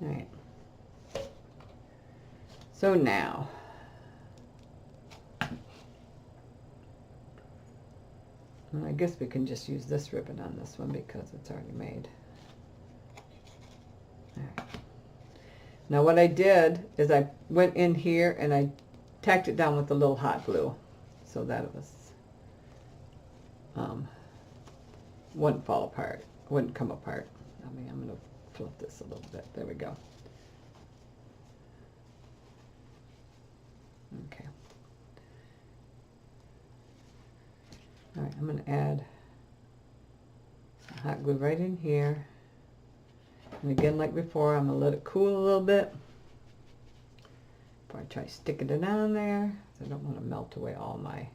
Speaker 1: All right. So now, well, I guess we can just use this ribbon on this one because it's already made. All right. Now what I did is I went in here and I tacked it down with a little hot glue so that it was wouldn't fall apart, wouldn't come apart. I mean, I'm going to flip this a little bit. There we go. Okay. All right, I'm going to add some hot glue right in here. And again, like before, I'm going to let it cool a little bit before I try sticking it on there. I don't want to melt away all my...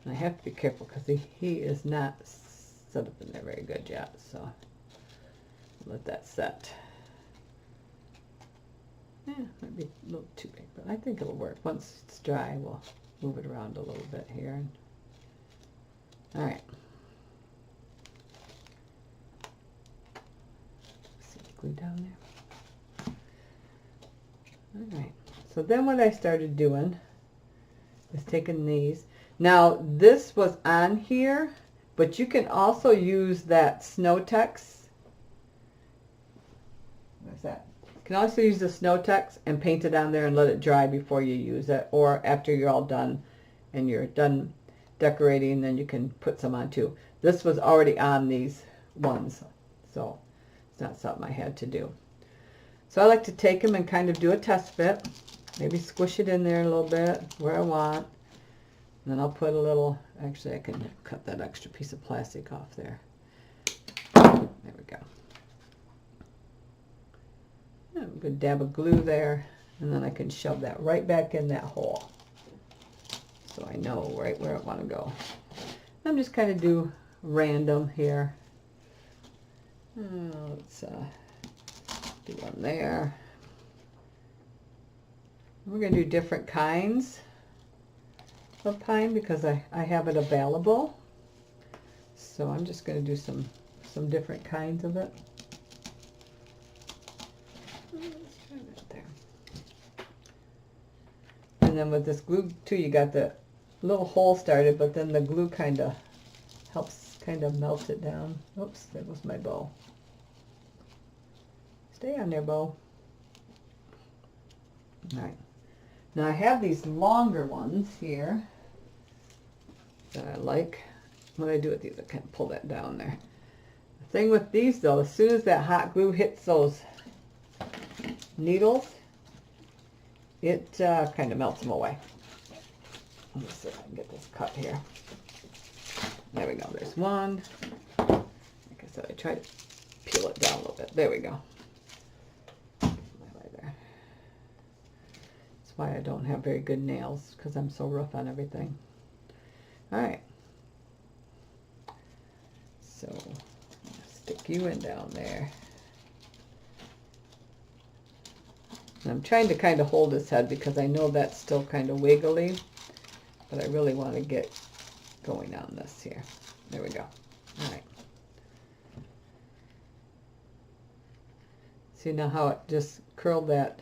Speaker 1: And I have to be careful because he is not set up in there very good yet, so let that set. Yeah, might be a little too big, but I think it'll work. Once it's dry, we'll move it around a little bit here. All right. See the glue down there? All right. So then what I started doing is taking these. Now, this was on here, but you can also use that Snow Tex. What's that? You can also use the Snow Tex and paint it on there and let it dry before you use it, or after you're all done and you're done decorating, then you can put some on too. This was already on these ones, so it's not something I had to do. So I like to take them and kind of do a test fit, maybe squish it in there a little bit where I want. And then I'll put a little, actually I can cut that extra piece of plastic off there. There we go. A good dab of glue there, and then I can shove that right back in that hole. So I know right where I want to go. I'm just kind of do random here. Let's do one there. We're going to do different kinds of pine because I have it available. So I'm just going to do some different kinds of it. Let's try that there. And then with this glue too, you got the little hole started, but then the glue kind of helps kind of melt it down. Oops, there was my bow. Stay on there, bow. All right. Now I have these longer ones here that I like. What I do with these, I can't pull that down there. The thing with these though, as soon as that hot glue hits those needles, it kind of melts them away. Let me see if I can get this cut here. There we go, there's one. Like I said, I try to peel it down a little bit. There we go. Right there. That's why I don't have very good nails, because I'm so rough on everything. Alright. So, stick you in down there. And I'm trying to kind of hold his head because I know that's still kind of wiggly, but I really want to get going on this here. There we go. All right. See now how it just curled that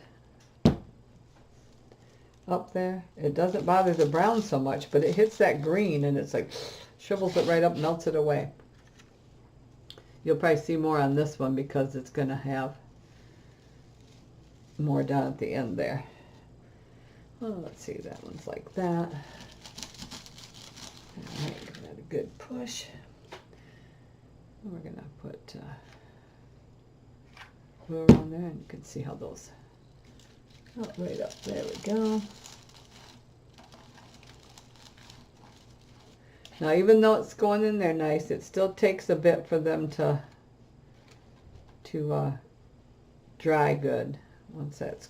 Speaker 1: up there? It doesn't bother the brown so much, but it hits that green and it's like shrivels it right up, melts it away. You'll probably see more on this one because it's going to have more down at the end there. Well, let's see, that one's like that. All right, give that a good push. And we're going to put glue around there, and you can see how those, oh, right up, there we go. Now, even though it's going in there nice, it still takes a bit for them to dry good. Once that's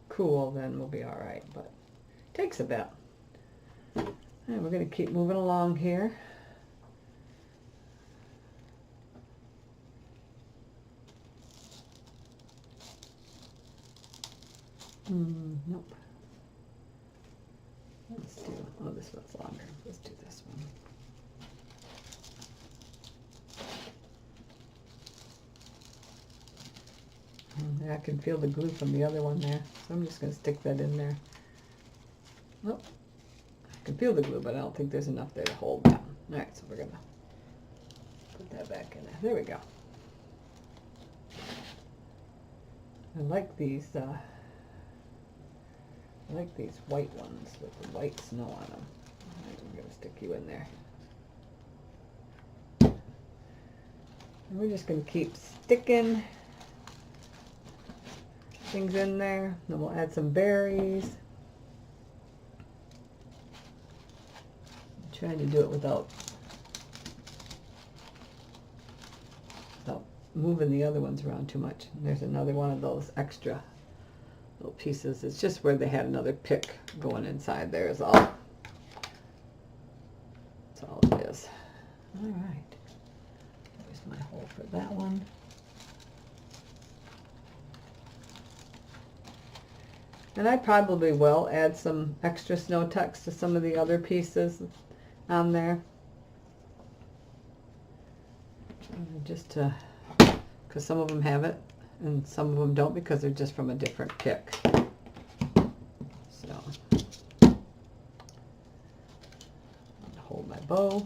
Speaker 1: cool, then we'll be all right, but it takes a bit. And we're going to keep moving along here. Nope. Let's do, oh, this one's longer. Let's do this one. I can feel the glue from the other one there, so I'm just going to stick that in there. Nope. I can feel the glue, but I don't think there's enough there to hold down. Alright, so we're going to put that back in there. There we go. I like these white ones with the white snow on them. I'm going to stick you in there. And we're just going to keep sticking things in there. Then we'll add some berries. I'm trying to do it without moving the other ones around too much. And there's another one of those extra little pieces. It's just where they had another pick going inside there is all. That's all it is. All right. There's my hole for that one. And I probably will add some extra snow text to some of the other pieces on there. Just to, because some of them have it and some of them don't because they're just from a different pick. So, hold my bow.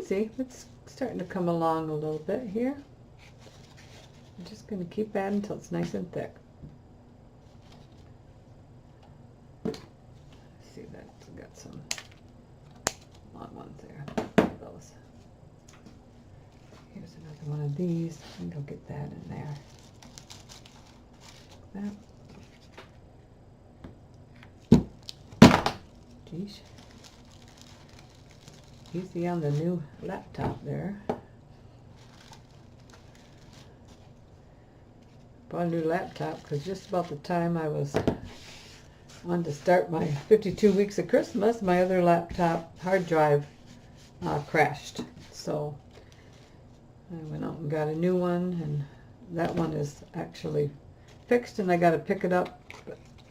Speaker 1: See, it's starting to come along a little bit here. I'm just going to keep adding until it's nice and thick. See, that's got some long ones there. Those. Here's another one of these. I think I'll get that in there. That. Geez. Easy on the new laptop there. Bought a new laptop because just about the time I wanted to start my 52 weeks of Christmas, my other laptop hard drive crashed. So I went out and got a new one, and that one is actually fixed, and I got to pick it up.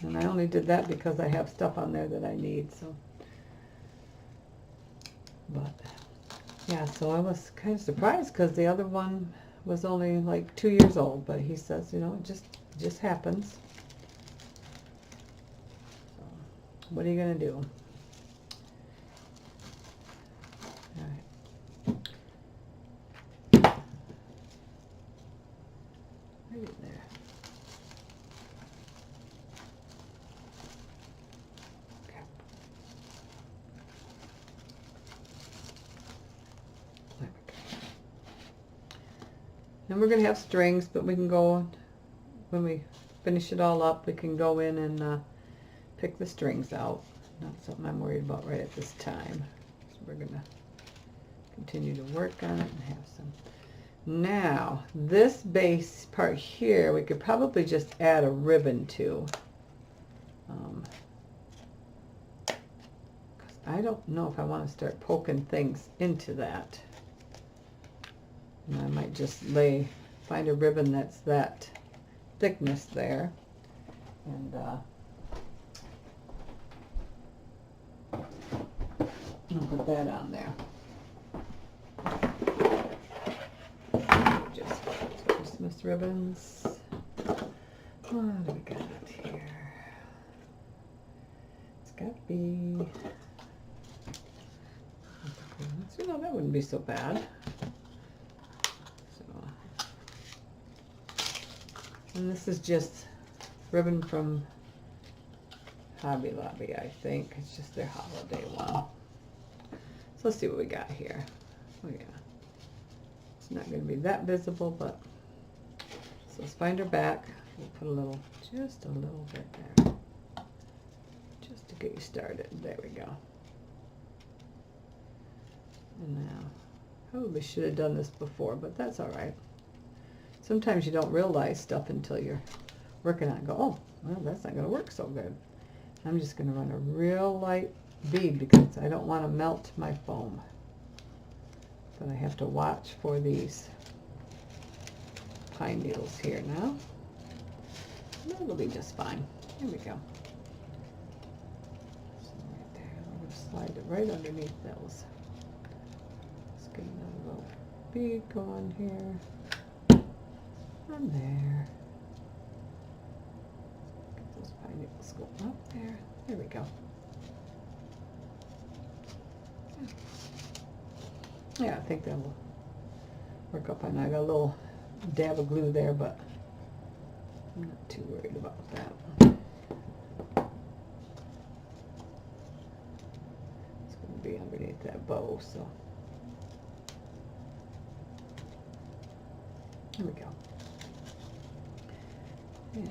Speaker 1: And I only did that because I have stuff on there that I need. So. But yeah, so I was kind of surprised because the other one was only like 2 years old, but he says, you know, it just happens. So, what are you going to do? All right. Right in there. And we're going to have strings, but we can go, when we finish it all up, we can go in and pick the strings out. Not something I'm worried about right at this time. So we're going to continue to work on it and have some. Now, this base part here, we could probably just add a ribbon to. I don't know if I want to start poking things into that. And I might just find a ribbon that's that thickness there, and I'll put that on there. Just Christmas ribbons. What do we got here? It's got to be. You know, that wouldn't be so bad. And this is just ribbon from Hobby Lobby, I think. It's just their holiday one. So let's see what we got here. Oh yeah. It's not going to be that visible, but so let's find her back. We'll put a little, just a little bit there, just to get you started. There we go. And now, probably should have done this before, but that's all right. Sometimes you don't realize stuff until you're working on it and go, oh, well, that's not going to work so good. I'm just going to run a real light bead because I don't want to melt my foam. But I have to watch for these pine needles here now. That'll be just fine. Here we go. So right there, I'm going to slide it right underneath those. Let's get another little bead going here. And there. Get those pine needles going up there. There we go. Yeah, I think that will work up. And I got a little dab of glue there, but I'm not too worried about that. It's going to be underneath that bow, so here we go. Yeah.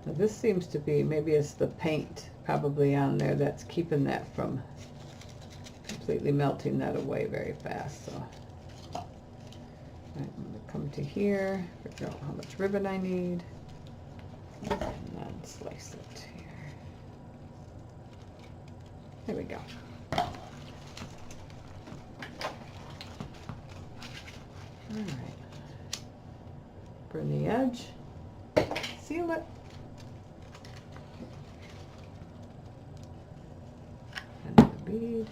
Speaker 1: Now this seems to be, maybe it's the paint probably on there that's keeping that from completely melting that away very fast. So right, I'm going to come to here, figure out how much ribbon I need, and then slice it here. There we go. All right. Burn the edge, seal it. Another bead.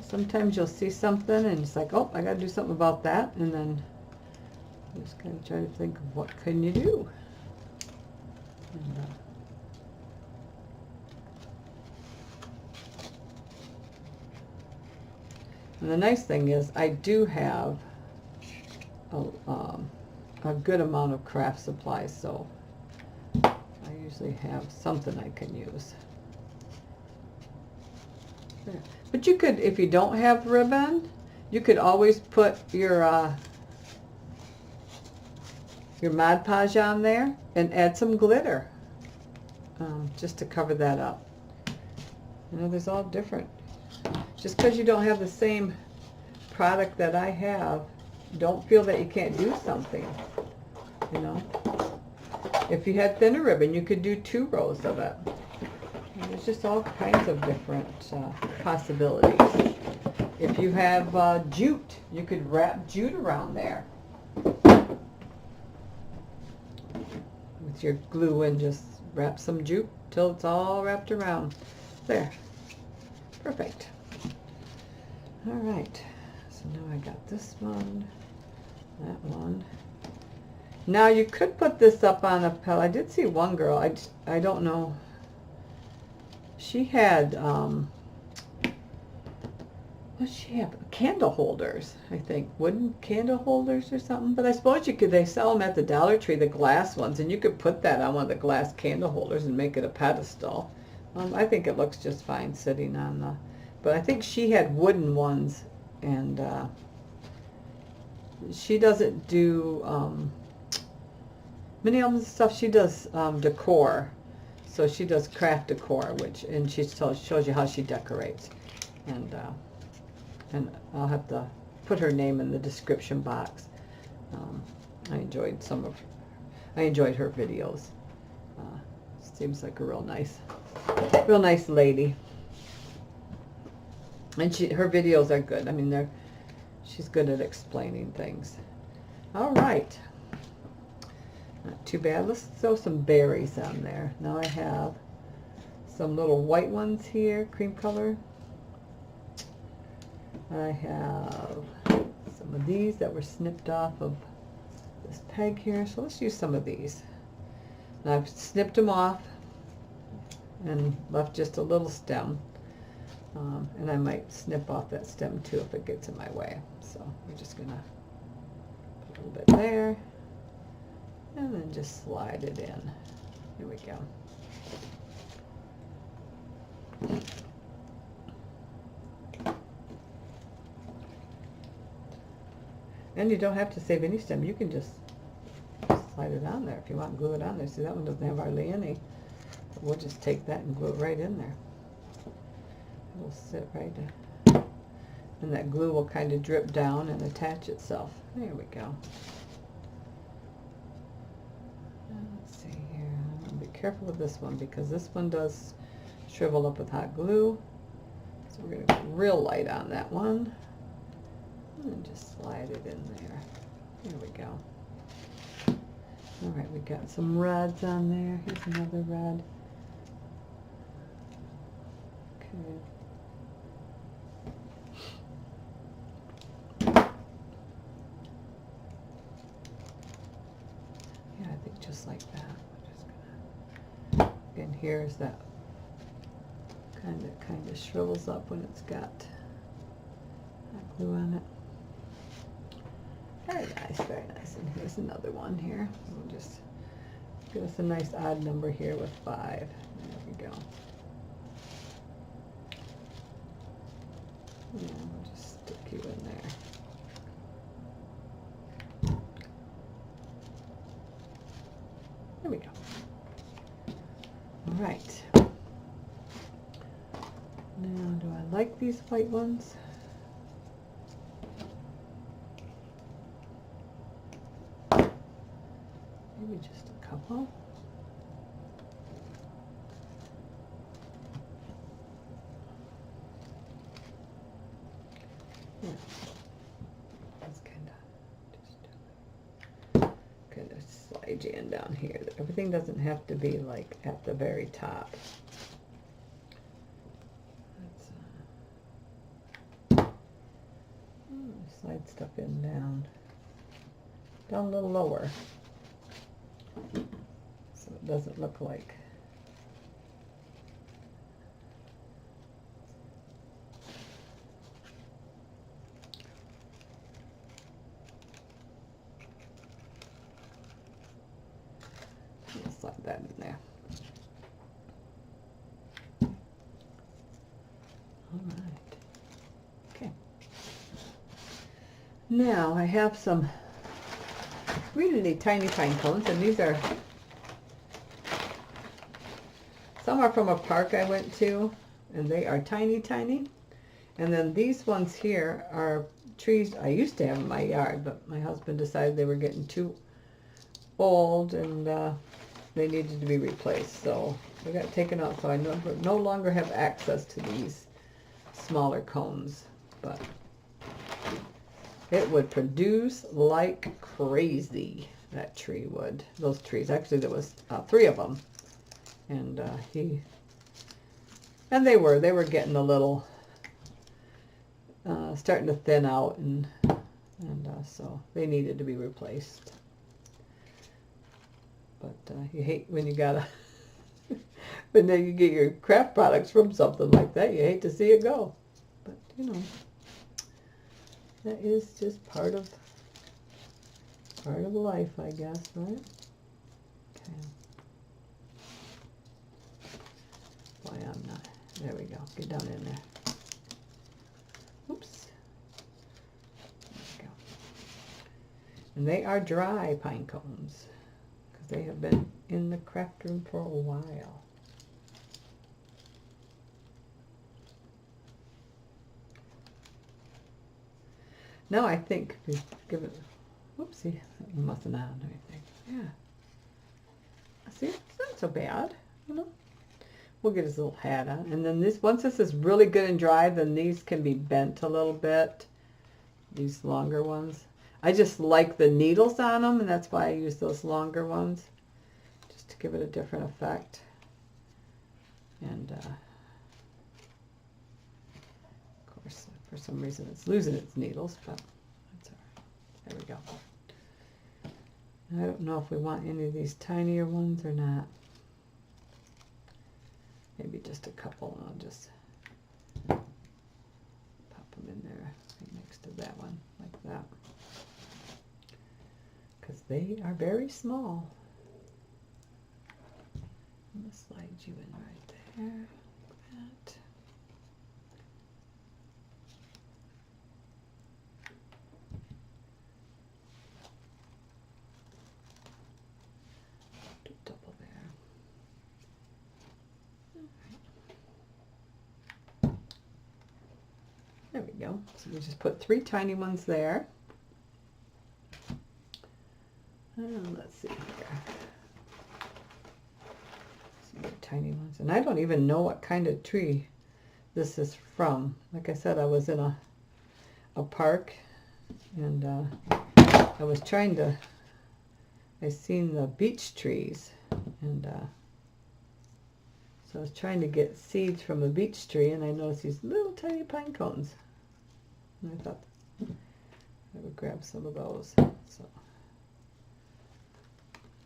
Speaker 1: Sometimes you'll see something and it's like, oh, I got to do something about that, and then you just kind of try to think of what can you do. And the nice thing is I do have a good amount of craft supplies, so I usually have something I can use. There. But you could, if you don't have ribbon, you could always put your Mod Podge on there and add some glitter just to cover that up. You know, there's all different. Just because you don't have the same product that I have, don't feel that you can't do something, you know. If you had thinner ribbon, you could do 2 rows of it. And there's just all kinds of different possibilities. If you have jute, you could wrap jute around there with your glue and just wrap some jute till it's all wrapped around. There. Perfect. All right. So now I got this one, that one. Now you could put this up on a pedal. I did see one girl, I don't know. She had, what did she have? Candle holders, I think. Wooden candle holders or something. But I suppose you could, they sell them at the Dollar Tree, the glass ones, and you could put that on one of the glass candle holders and make it a pedestal. I think it looks just fine sitting on the, but I think she had wooden ones, and she doesn't do many of the stuff. She does decor, so she does craft decor, and she shows you how she decorates, and I'll have to put her name in the description box. I enjoyed her videos. Seems like a real nice lady, and her videos are good. I mean, she's good at explaining things. All right, not too bad. Let's throw some berries on there. Now I have some little white ones here, cream color. I have some of these that were snipped off of this peg here, so let's use some of these. And I've snipped them off and left just a little stem, and I might snip off that stem too if it gets in my way. So we're just gonna put a little bit there and then just slide it in. Here we go. And you don't have to save any stem. You can just slide it on there if you want, glue it on there. See, that one doesn't have hardly any. But we'll just take that and glue it right in there. It'll sit right there. And that glue will kind of drip down and attach itself. There we go. Let's see here. I'll be careful with this one because this one does shrivel up with hot glue. So we're going to go real light on that one. And just slide it in there. There we go. All right, we got some reds on there. Here's another red. Okay. Yeah, I think just like that. We're just gonna. And here's that kind of shrivels up when it's got that glue on it. Very nice, very nice. And here's another one here. We'll just give us a nice odd number here with 5. There we go. Yeah, we'll just stick you in there. There we go. All right. Now, do I like these white ones? Maybe just a couple. Yeah. That's kind of slide you in down here. Everything doesn't have to be like at the very top. Slide stuff in down a little lower, so it doesn't look like slide that in there. All right. Okay. Now I have some really tiny pine cones, and these are, some are from a park I went to, and they are tiny, tiny. And then these ones here are trees I used to have in my yard, but my husband decided they were getting too old and they needed to be replaced. So they got taken out, so I no longer have access to these smaller cones, but it would produce like crazy, that tree would. Those trees, actually there was 3 of them, and they were getting a little starting to thin out, and so they needed to be replaced. But you hate when you gotta when then you get your craft products from something like that, you hate to see it go. But you know, that is just part of life, I guess, right? Okay. Boy, I'm not. There we go. Get down in there. Oops. There we go. And they are dry pine cones because they have been in the craft room for a while. Now I think we give it. Whoopsie, that mustn't have anything. Yeah. See, it's not so bad, you know. We'll get his little hat on, and then once this is really good and dry, then these can be bent a little bit. These longer ones. I just like the needles on them, and that's why I use those longer ones, just to give it a different effect. And of course, for some reason, it's losing its needles, but that's all right. There we go. I don't know if we want any of these tinier ones or not. Maybe just a couple, and I'll just pop them in there right next to that one, like that. Because they are very small. I'm going to slide you in right there, like that. There we go. So we just put 3 tiny ones there. And let's see here. Some more tiny ones. And I don't even know what kind of tree this is from. Like I said, I was in a park, and I was trying to, I seen the beech trees, and so I was trying to get seeds from a beech tree, and I noticed these little tiny pine cones. And I thought I would grab some of those. So,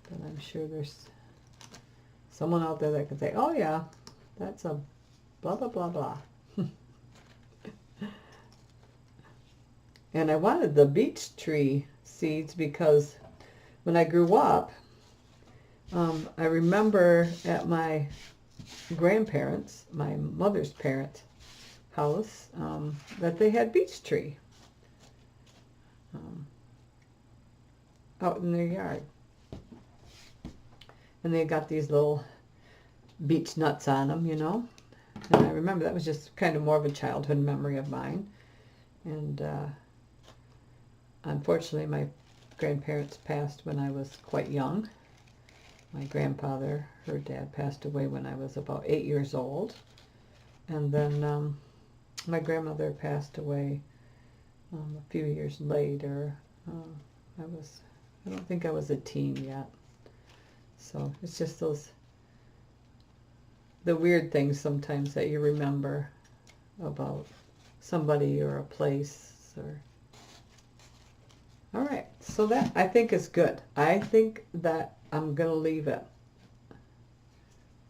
Speaker 1: but I'm sure there's someone out there that can say, oh yeah, that's a blah, blah, blah, blah. And I wanted the beech tree seeds because when I grew up, I remember at my grandparents, my mother's parents' house, that they had beech tree out in their yard. And they got these little beech nuts on them, you know. And I remember that was just kind of more of a childhood memory of mine. And unfortunately, my grandparents passed when I was quite young. My grandfather, her dad, passed away when I was about 8 years old. And then my grandmother passed away a few years later. I don't think I was a teen yet. So it's just the weird things sometimes that you remember about somebody or a place. All right, so that I think is good. I think that I'm going to leave it.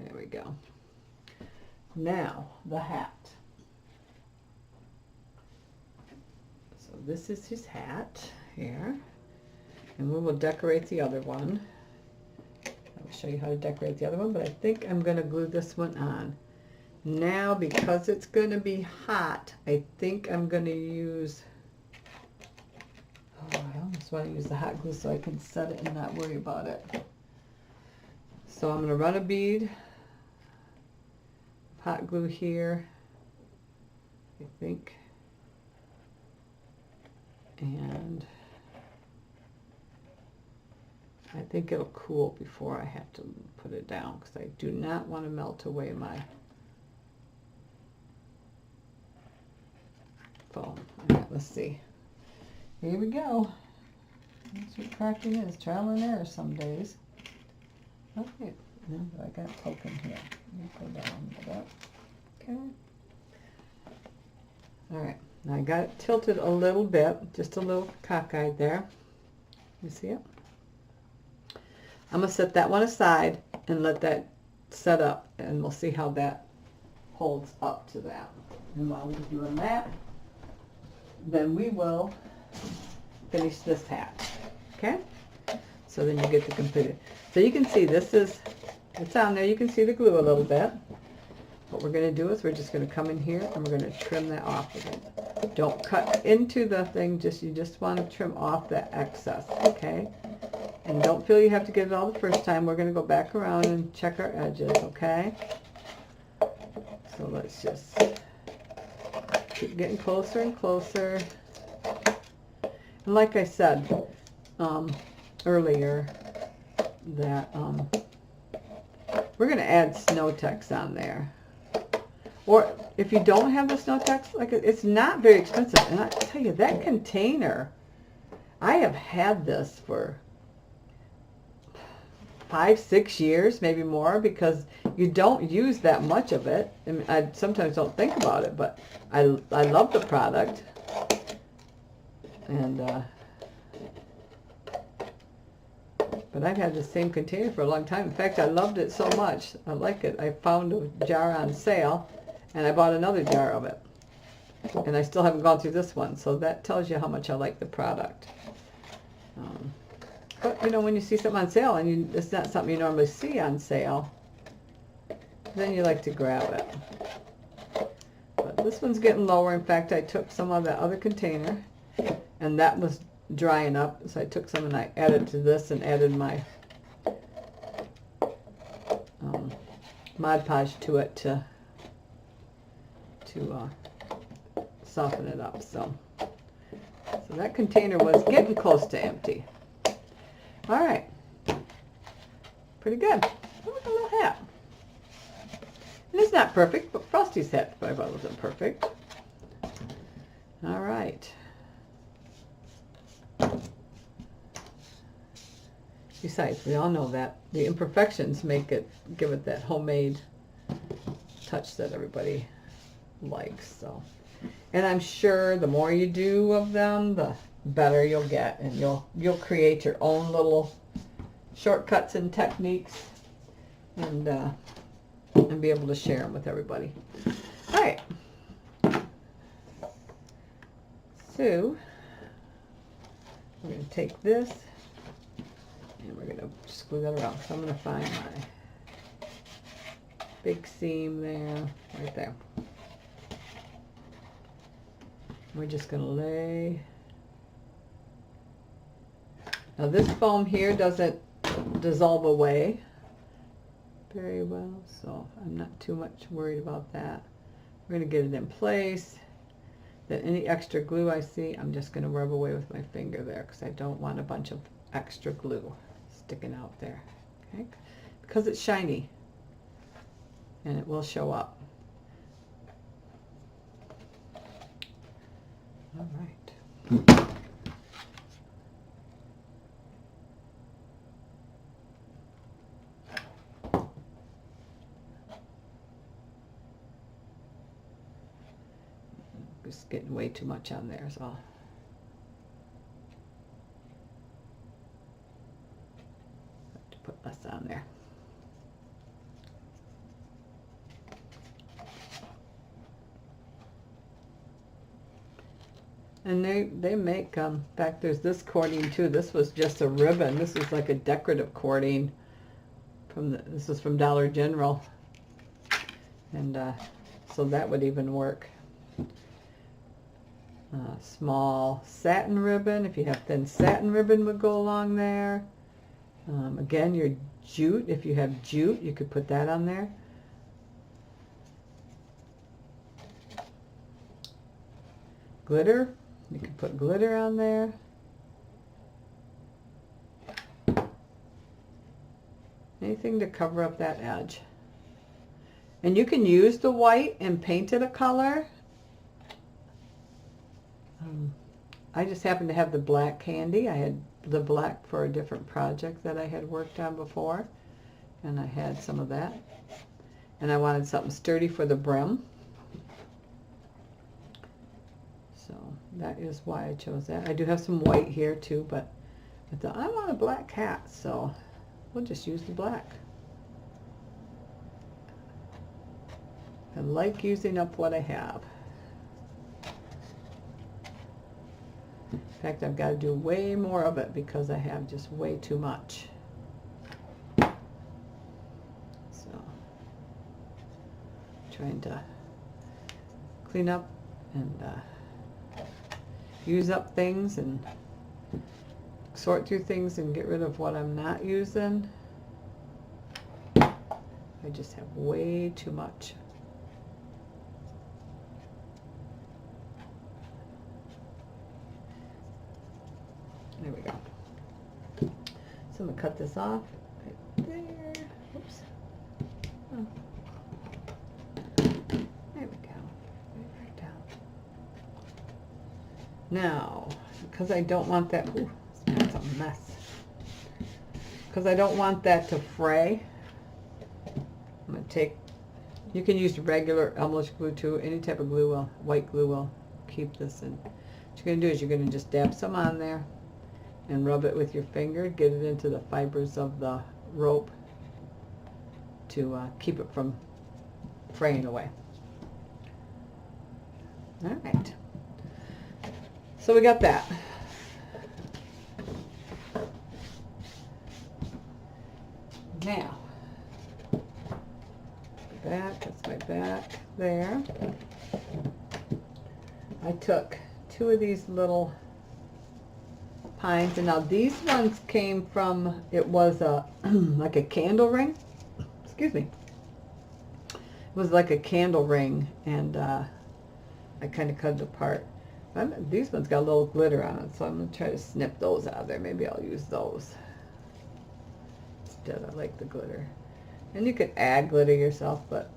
Speaker 1: There we go. Now, the hat. So this is his hat here. And we will decorate the other one. I'll show you how to decorate the other one, but I think I'm going to glue this one on. Now, because it's going to be hot, I think I'm going to use, I almost want to use the hot glue so I can set it and not worry about it. So I'm going to run a bead of hot glue here, I think, and I think it'll cool before I have to put it down because I do not want to melt away my foam. All right, let's see. Here we go. That's what crafting is. Trial and error some days. Okay. Now I got poking here. Let me go down with that. Okay. All right. Now I got it tilted a little bit, just a little cockeyed there. You see it? I'm going to set that one aside and let that set up, and we'll see how that holds up to that. And while we're doing that, then we will finish this hat. Okay? So then you get to complete it. So you can see this is, it's on there. You can see the glue a little bit. What we're going to do is we're just going to come in here and we're going to trim that off again. Don't cut into the thing, you just want to trim off that excess, okay? And don't feel you have to get it all the first time. We're going to go back around and check our edges, okay? So let's just keep getting closer and closer. And like I said earlier, that we're going to add snow text on there. Or if you don't have the snow text, like it's not very expensive. And I tell you, that container, I have had this for 5-6 years, maybe more, because you don't use that much of it. And I sometimes don't think about it, but I love the product. And but I've had the same container for a long time. In fact, I loved it so much. I like it. I found a jar on sale, and I bought another jar of it. And I still haven't gone through this one, so that tells you how much I like the product. But, you know, when you see something on sale and it's not something you normally see on sale, then you like to grab it. But this one's getting lower. In fact, I took some of that other container, and that was drying up. So I took some and I added to this and added my Mod Podge to it to soften it up. So that container was getting close to empty. All right, pretty good. Oh, look, a little hat. And it's not perfect, but Frosty's hat probably wasn't perfect. All right. Besides, we all know that the imperfections give it that homemade touch that everybody likes. So, and I'm sure the more you do of them, the better you'll get, and you'll create your own little shortcuts and techniques, and be able to share them with everybody. All right. So we're going to take this and we're going to just glue that around. So I'm going to find my big seam there, right there. We're just going to lay. Now this foam here doesn't dissolve away very well, so I'm not too much worried about that. We're going to get it in place. Then any extra glue I see, I'm just going to rub away with my finger there, because I don't want a bunch of extra glue sticking out there. Okay, because it's shiny and it will show up. All right. Just getting way too much on there, so I'll have to put less on there. And they make, in fact, there's this cording too. This was just a ribbon. This is like a decorative cording this is from Dollar General. And so that would even work. Small satin ribbon, if you have thin satin ribbon, would go along there. Again, your jute, if you have jute, you could put that on there. Glitter, you could put glitter on there. Anything to cover up that edge. And you can use the white and paint it a color. I just happened to have the black handy. I had the black for a different project that I had worked on before, and I had some of that. And I wanted something sturdy for the brim. So that is why I chose that. I do have some white here too, but I thought I want a black hat, so we'll just use the black. I like using up what I have. In fact, I've got to do way more of it because I have just way too much. So, trying to clean up and use up things and sort through things and get rid of what I'm not using. I just have way too much. There we go. So I'm going to cut this off right there. Oops. Oh. There we go. Right down. Now, because I don't want that, ooh, that's a mess. Because I don't want that to fray, I'm going to take, you can use regular Elmer's glue too. Any type of glue will, white glue will keep this in. What you're going to do is you're going to just dab some on there and rub it with your finger, get it into the fibers of the rope to keep it from fraying away. All right. So we got that. Now, back, that's my back there. I took two of these little pines, and now these ones came from, it was a like a candle ring, excuse me, it was like a candle ring, and I kind of cut it apart. These ones got a little glitter on it, so I'm going to try to snip those out of there. Maybe I'll use those instead. I like the glitter. And you could add glitter yourself, but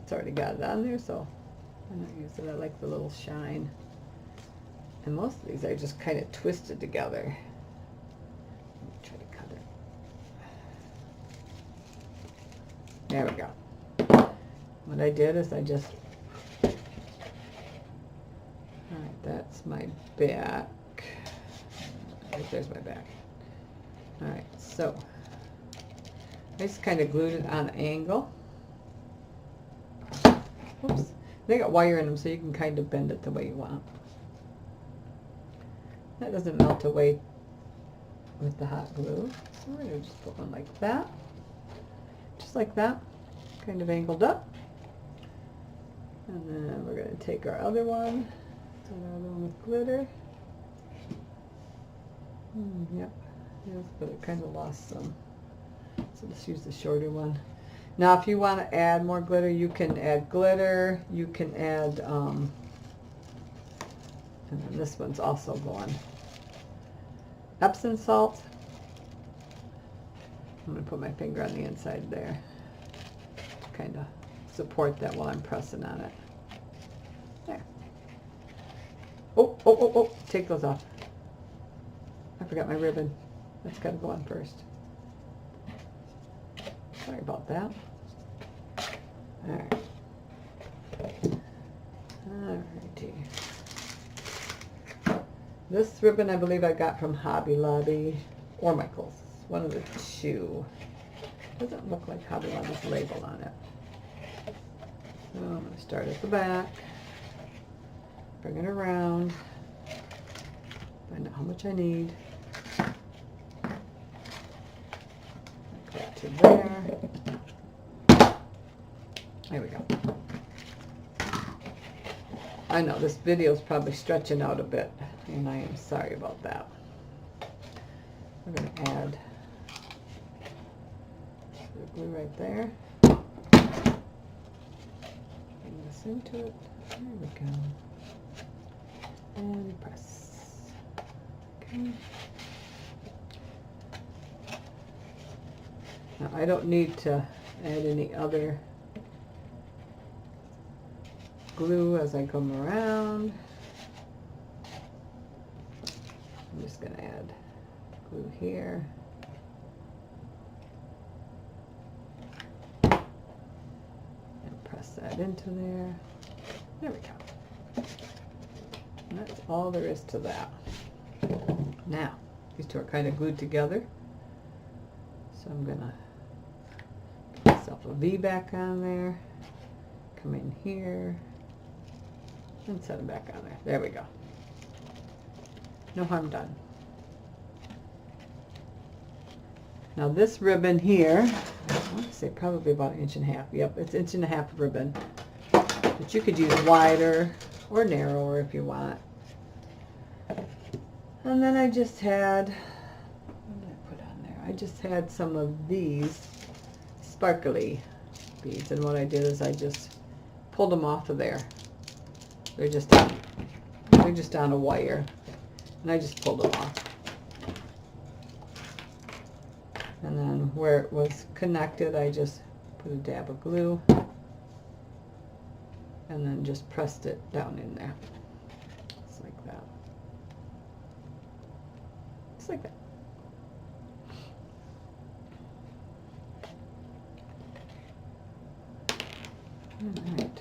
Speaker 1: it's already got it on there, so I'm not using it. I like the little shine. And most of these I just kind of twisted together. Let me try to cut it. There we go. What I did is I just, alright, that's my back. Right there's my back. Alright, so I just kind of glued it on an angle. Oops. They got wire in them, so you can kind of bend it the way you want. That doesn't melt away with the hot glue. So we're going to just put one like that. Just like that. Kind of angled up. And then we're going to take our other one. So our other one with glitter. Yep. Yes, but it kind of lost some. So let's use the shorter one. Now if you want to add more glitter, you can add glitter. You can add, and then this one's also going. Epsom salt. I'm going to put my finger on the inside there to kind of support that while I'm pressing on it. There. Oh, oh, oh, oh, take those off. I forgot my ribbon. That's got to go on first. Sorry about that. Alright. Alrighty. This ribbon I believe I got from Hobby Lobby or Michael's. One of the two. Doesn't look like Hobby Lobby's label on it. So I'm going to start at the back. Bring it around. Find out how much I need. Cut to there. There we go. I know this video is probably stretching out a bit, and I am sorry about that. We're going to add the glue right there. Bring this into it. There we go. And press. Okay. Now I don't need to add any other glue as I come around. I'm just going to add glue here. And press that into there. There we go. And that's all there is to that. Now, these two are kind of glued together. So I'm going to put myself a V back on there. Come in here. And set them back on there. There we go. No harm done. Now this ribbon here, I want to say probably about 1.5 inches. Yep, it's 1.5 inches of ribbon. But you could use wider or narrower if you want. And then I just had, what did I put on there? I just had some of these sparkly beads. And what I did is I just pulled them off of there. They're just on a wire, and I just pulled them off. And then where it was connected, I just put a dab of glue, and then just pressed it down in there, just like that. Just like that. All right.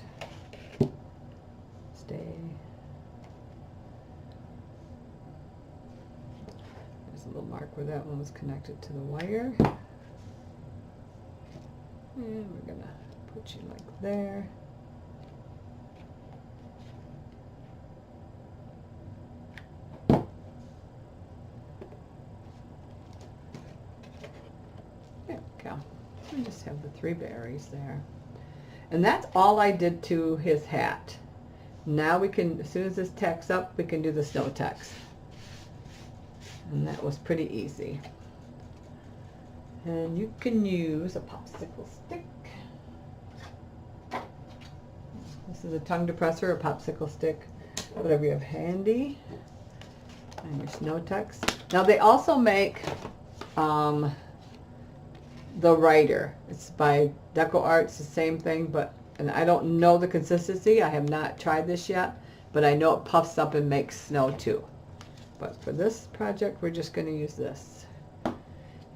Speaker 1: There's a little mark where that one was connected to the wire. And we're going to put you like there. There we go. We just have the 3 berries there. And that's all I did to his hat. Now we can, as soon as this tacks up, we can do the snow tacks. And that was pretty easy. And you can use a popsicle stick. This This is a tongue depressor, a popsicle stick, whatever you have handy. And your snow tucks. Now they also make the writer. It's by Deco Arts, the same thing, but and I don't know the consistency. I have not tried this yet, but I know it puffs up and makes snow too. But for this project, we're just going to use this.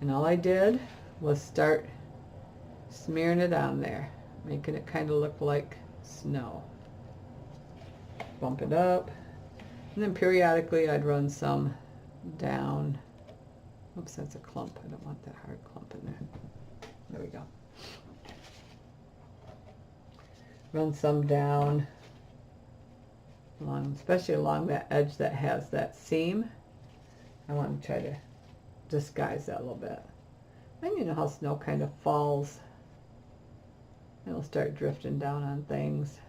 Speaker 1: And all I did was start smearing it on there, making it kind of look like snow. Bump it up. And then periodically I'd run some down. Oops, that's a clump. I don't want that hard clump in there. There we go. Run some down, along, especially along that edge that has that seam. I want to try to disguise that a little bit. And you know how snow kind of falls. It'll start drifting down on things.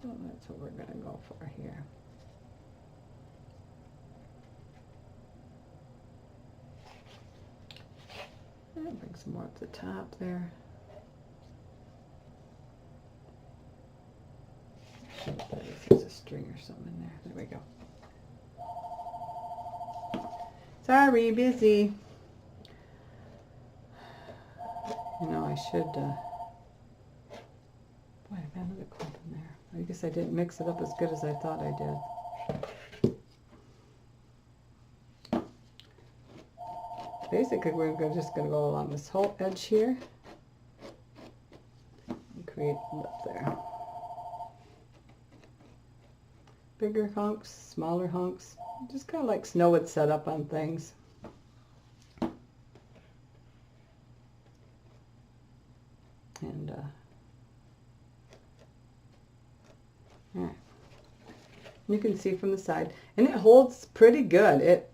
Speaker 1: So that's what we're going to go for here. And bring some more at the top there. There's a string or something in there. There we go. Sorry, busy. You know, I should, boy, I've got another clump in there. I guess I didn't mix it up as good as I thought I did. Basically, we're just going to go along this whole edge here and create a lip there. Bigger hunks, smaller hunks, just kind of like snow would set up on things. And all right. You can see from the side, and it holds pretty good. It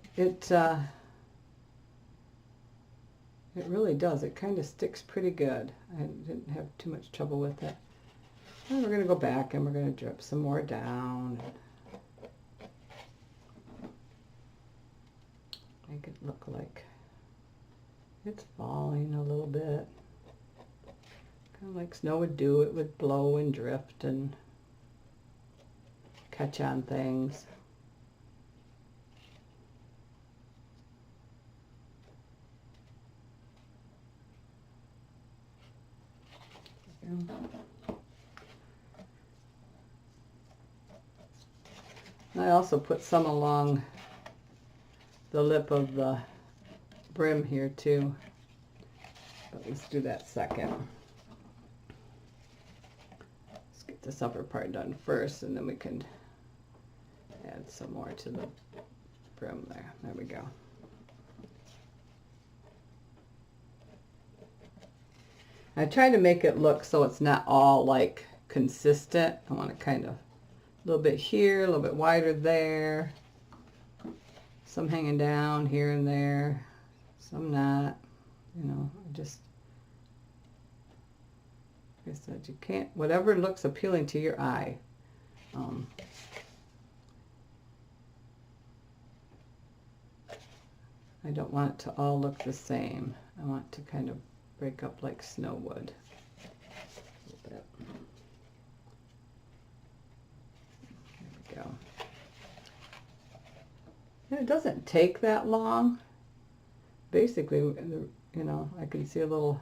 Speaker 1: really does. It kind of sticks pretty good. I didn't have too much trouble with it. And we're going to go back and we're going to drip some more down. Make it look like it's falling a little bit. Kind of like snow would do. It would blow and drift and catch on things. I also put some along the lip of the brim here too, but let's do that second. Let's get this upper part done first, and then we can add some more to the brim there. There we go. I try to make it look so it's not all like consistent. I want to kind of a little bit here, a little bit wider there. Some hanging down here and there, some not, you know, just, like I said, you can't, whatever looks appealing to your eye. I don't want it to all look the same. I want to kind of break up like snow would. A little bit. There we go. And it doesn't take that long. Basically, you know, I can see a little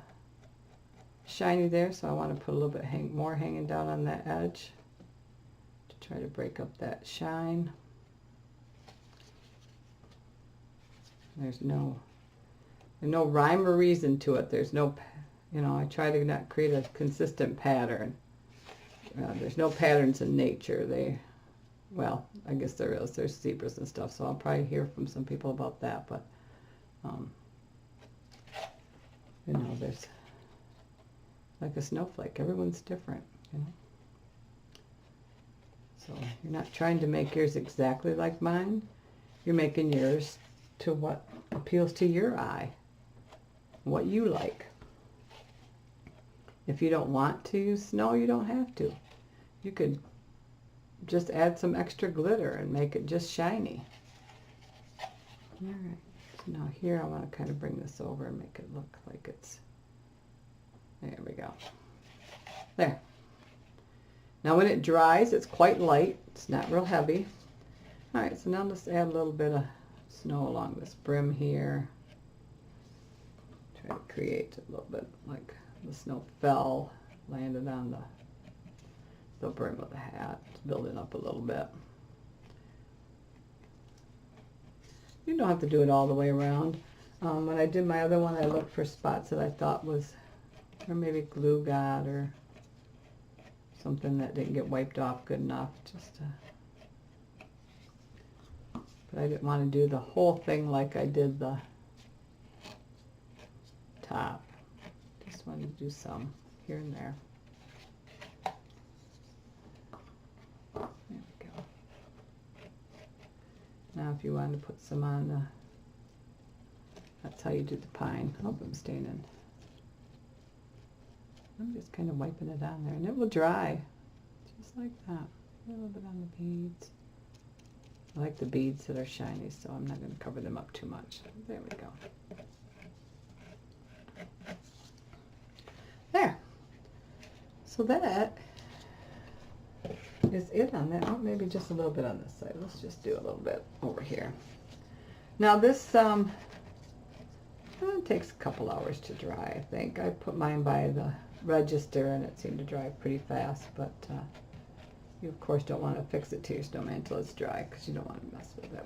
Speaker 1: shiny there, so I want to put a little bit more hanging down on that edge to try to break up that shine. There's no rhyme or reason to it. There's no, you know, I try to not create a consistent pattern. There's no patterns in nature. Well, I guess there is. There's zebras and stuff, so I'll probably hear from some people about that. But, you know, there's like a snowflake. Everyone's different, you know. So you're not trying to make yours exactly like mine. You're making yours to what appeals to your eye, what you like. If you don't want to use snow, you don't have to. You could just add some extra glitter and make it just shiny. All right, so now here I want to kind of bring this over and make it look like it's, there we go. There. Now when it dries, it's quite light. It's not real heavy. All right, so now let's add a little bit of snow along this brim here. Try to create a little bit like the snow fell, landed on the brim of the hat. It's building up a little bit. You don't have to do it all the way around. When I did my other one, I looked for spots that I thought was, or maybe glue got, or something that didn't get wiped off good enough. But I didn't want to do the whole thing like I did the top. Just wanted to do some here and there. There we go. Now if you wanted to put some on the, that's how you do the pine. I hope I'm staying in. I'm just kind of wiping it on there, and it will dry, just like that. A little bit on the beads. I like the beads that are shiny, so I'm not going to cover them up too much. There we go. There. So that is it on that. Oh, maybe just a little bit on this side. Let's just do a little bit over here. Now this it takes a couple hours to dry, I think. I put mine by the register and it seemed to dry pretty fast, but you of course don't want to fix it to your snowman until it's dry because you don't want to mess with it.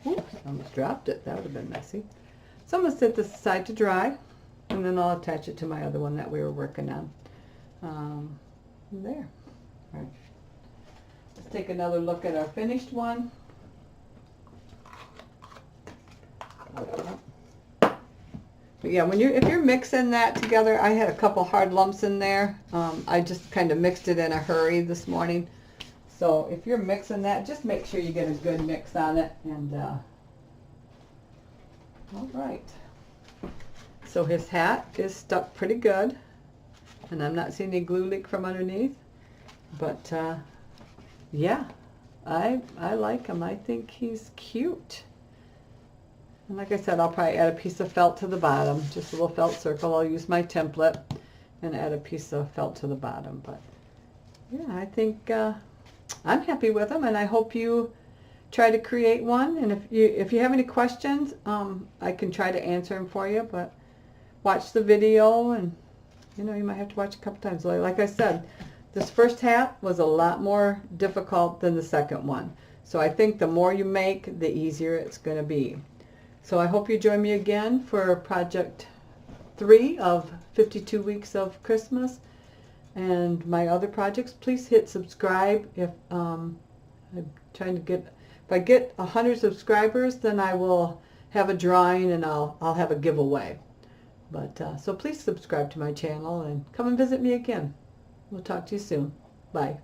Speaker 1: But, oops, I almost dropped it. That would have been messy. So I'm going to set this aside to dry, and then I'll attach it to my other one that we were working on. There. All right. Let's take another look at our finished one. But yeah, if you're mixing that together, I had a couple hard lumps in there. I just kind of mixed it in a hurry this morning. So if you're mixing that, just make sure you get a good mix on it. And all right. So his hat is stuck pretty good, and I'm not seeing any glue leak from underneath. But yeah, I like him. I think he's cute. And like I said, I'll probably add a piece of felt to the bottom, just a little felt circle. I'll use my template and add a piece of felt to the bottom. But yeah, I think I'm happy with them, and I hope you try to create one. And if you have any questions, I can try to answer them for you. But watch the video, and you might have to watch a couple times. Like I said, this first hat was a lot more difficult than the second one. So I think the more you make, the easier it's going to be. So I hope you join me again for project 3 of 52 weeks of Christmas. And my other projects, please hit subscribe. If I'm trying to get, if I get 100 subscribers, then I will have a drawing and I'll have a giveaway. But so please subscribe to my channel and come and visit me again. We'll talk to you soon. Bye.